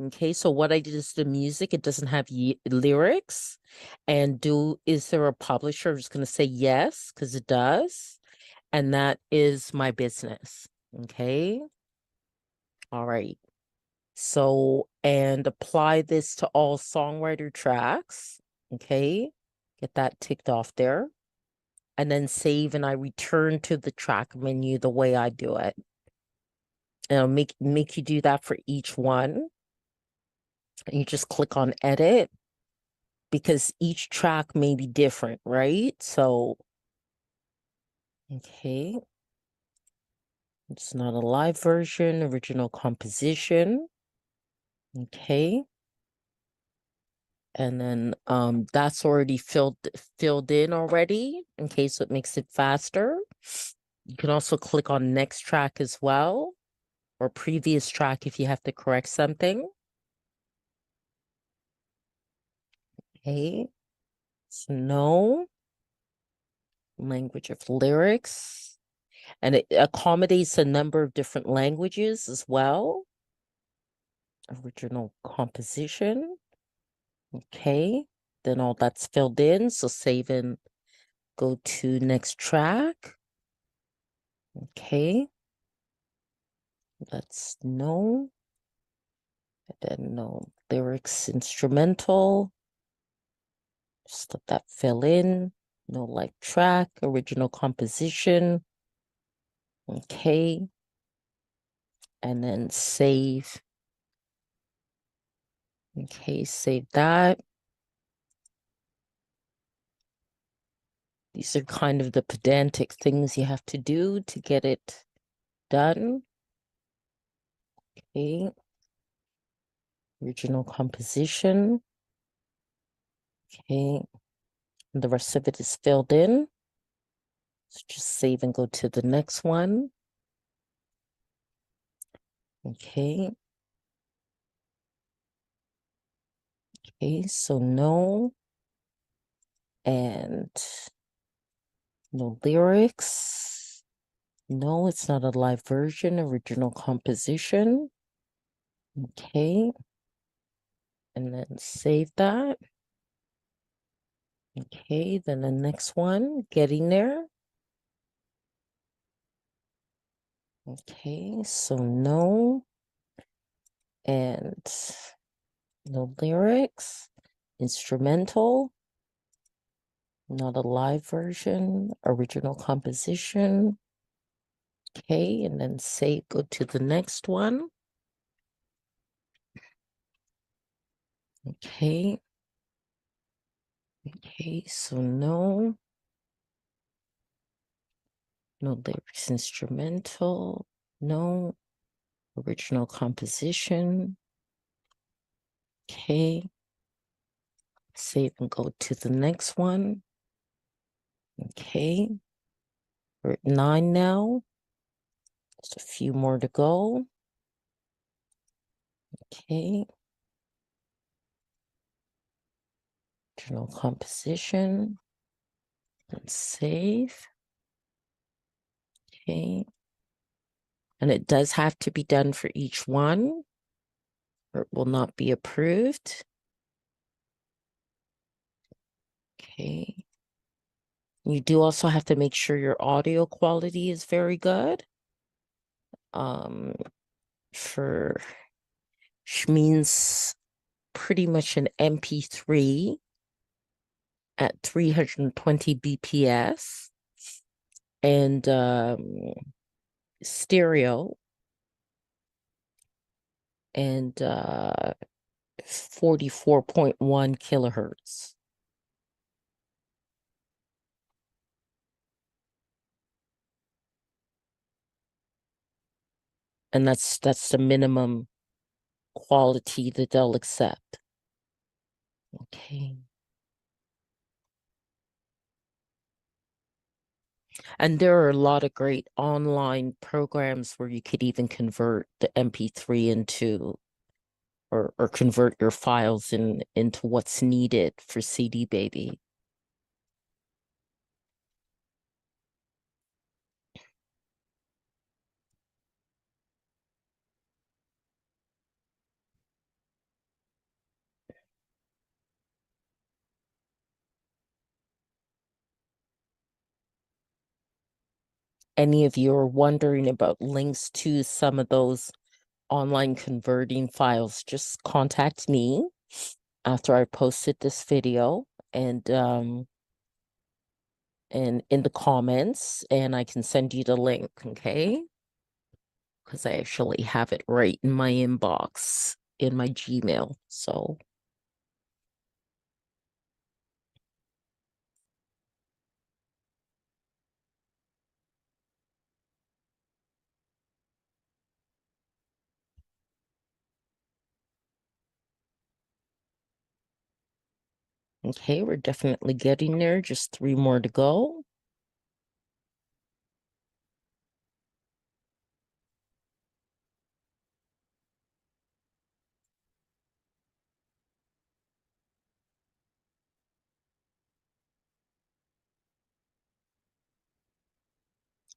Okay, so what I did is the music, it doesn't have lyrics. And is there a publisher? I'm just going to say yes, because it does. And that is my business. Okay. All right. So, and apply this to all songwriter tracks. Okay. Get that ticked off there. And then save, and I return to the track menu the way I do it. And I'll make you do that for each one. And you just click on edit because each track may be different, right? So, okay. It's not a live version, original composition. Okay. And then that's already filled in already. Okay, so it makes it faster. You can also click on next track as well, or previous track if you have to correct something. Okay, so no language of lyrics, and it accommodates a number of different languages as well. Original composition. Okay, then all that's filled in, so save and go to next track. Okay, that's no, and then no lyrics, instrumental. Just let that fill in. No live track, original composition. Okay, and then save. Okay, save that. These are kind of the pedantic things you have to do to get it done. Okay. Original composition. Okay. And the rest of it is filled in. So just save and go to the next one. Okay. Okay, so no. And no lyrics. No, it's not a live version, original composition. Okay. And then save that. Okay, then the next one, getting there. Okay, so no. And no lyrics. Instrumental. Not a live version. Original composition. Okay, and then save, go to the next one. Okay. Okay, so no. No lyrics, instrumental. No. Original composition. Okay. Save and go to the next one. Okay. We're at 9 now. Just a few more to go. Okay. Original composition. And save. Okay. And it does have to be done for each one, or it will not be approved. Okay. You do also have to make sure your audio quality is very good. For which means pretty much an MP3 at 320 BPS and stereo and 44.1 kilohertz. And that's the minimum quality that they'll accept. Okay. And there are a lot of great online programs where you could even convert the MP3 into or convert your files into what's needed for CD Baby. Any of you are wondering about links to some of those online converting files, just contact me after I posted this video and in the comments, and I can send you the link, okay? Because I actually have it right in my inbox in my Gmail. So okay, we're definitely getting there. Just 3 more to go.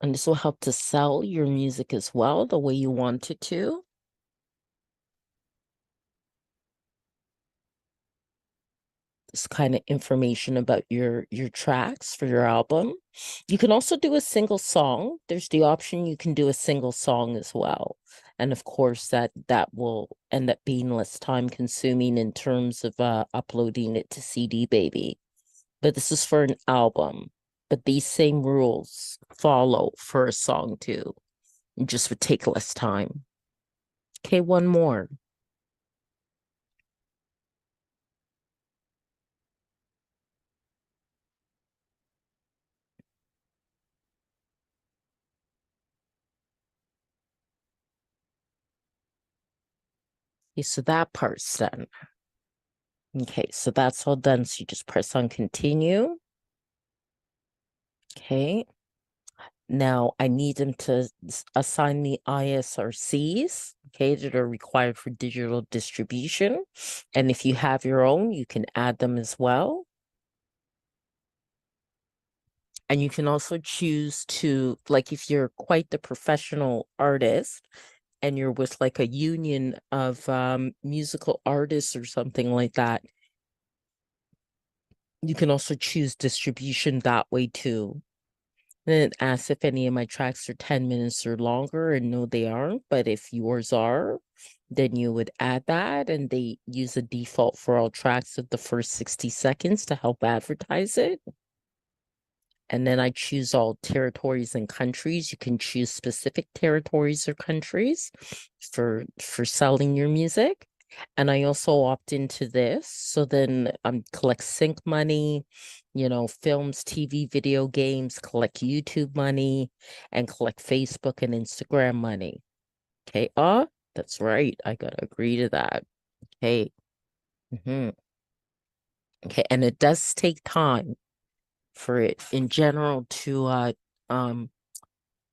And this will help to sell your music as well, the way you want it to. This kind of information about your tracks for your album. You can also do a single song. There's the option you can do a single song as well. And of course that will end up being less time consuming in terms of uploading it to CD Baby. But this is for an album. But these same rules follow for a song too. It just would take less time. Okay, one more. Okay, so that part's done. Okay, so that's all done. So you just press on continue. Okay. Now I need them to assign the ISRCs, okay, that are required for digital distribution. And if you have your own, you can add them as well. And you can also choose to, like, if you're quite the professional artist and you're with like a union of musical artists or something like that, you can also choose distribution that way too. Then it asks if any of my tracks are 10 minutes or longer, and no, they aren't. But if yours are, then you would add that, and they use a default for all tracks of the first 60 seconds to help advertise it. And then I choose all territories and countries. You can choose specific territories or countries for selling your music. And I also opt into this. So then collect sync money, you know, films, TV, video games, collect YouTube money, and collect Facebook and Instagram money. Okay. That's right. I gotta agree to that. Okay. Okay. And it does take time for it in general to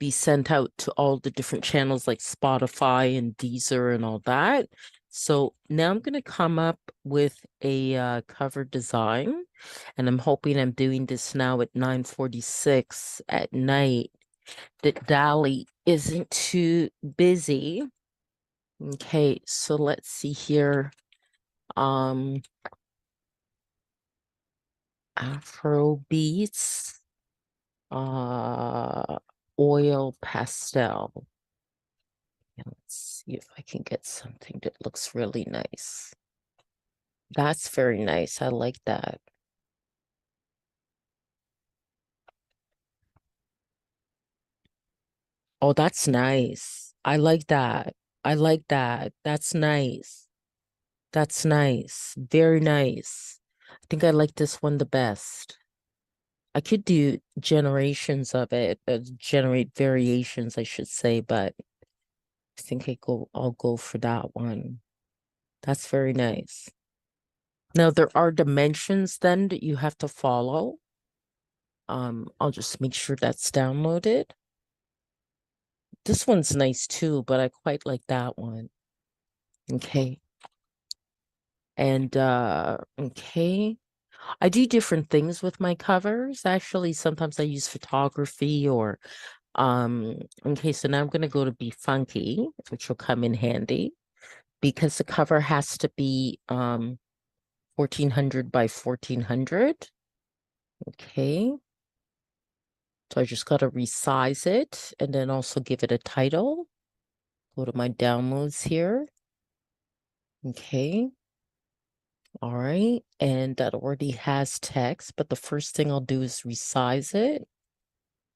be sent out to all the different channels like Spotify and Deezer and all that. So now I'm going to come up with a cover design, and I'm hoping I'm doing this now at 9:46 at night that Dolly isn't too busy. Okay, so let's see here. Afro beats, oil pastel. And let's see if I can get something that looks really nice. That's very nice. I like that. Oh, that's nice. I like that. I like that. That's nice. That's nice. Very nice. I think I like this one the best. I could do generations of it, generate variations, I should say, but I think I'll go for that one. That's very nice. Now there are dimensions then that you have to follow. I'll just make sure that's downloaded. This one's nice too, but I quite like that one. Okay. And okay. I do different things with my covers. Actually, sometimes I use photography or okay, so now I'm gonna go to Be Funky, which will come in handy because the cover has to be 1400 by 1400. Okay. So I just got to resize it and then also give it a title. Go to my downloads here. Okay. All right. And that already has text, but the first thing I'll do is resize it.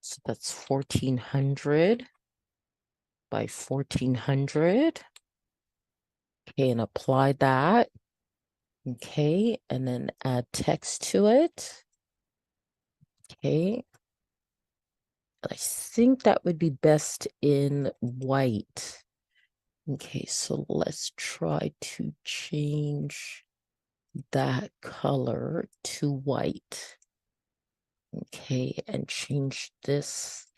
So that's 1400 by 1400. Okay. And apply that. Okay. And then add text to it. Okay. I think that would be best in white. Okay, so let's try to change that color to white. Okay, and change this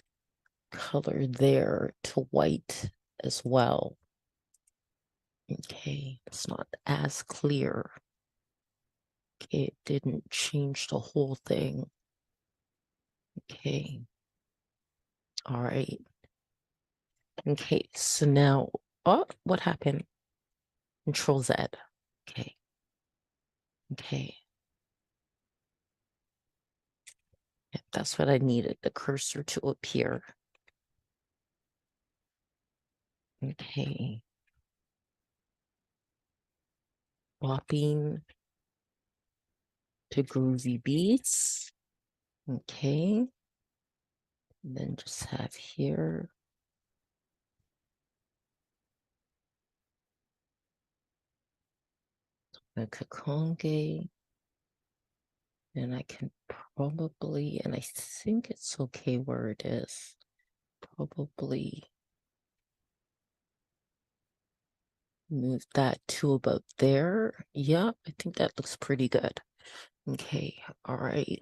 color there to white as well. Okay, it's not as clear. Okay, it didn't change the whole thing. Okay. All right. Okay, so now, oh, what happened? Control Z. Okay. Okay. Yep, that's what I needed, the cursor to appear. Okay. Swapping to groovy beats. Okay. And then just have here. Donna Kakonge. And I can probably, and I think it's okay where it is. Probably move that to about there. Yeah, I think that looks pretty good. Okay, all right.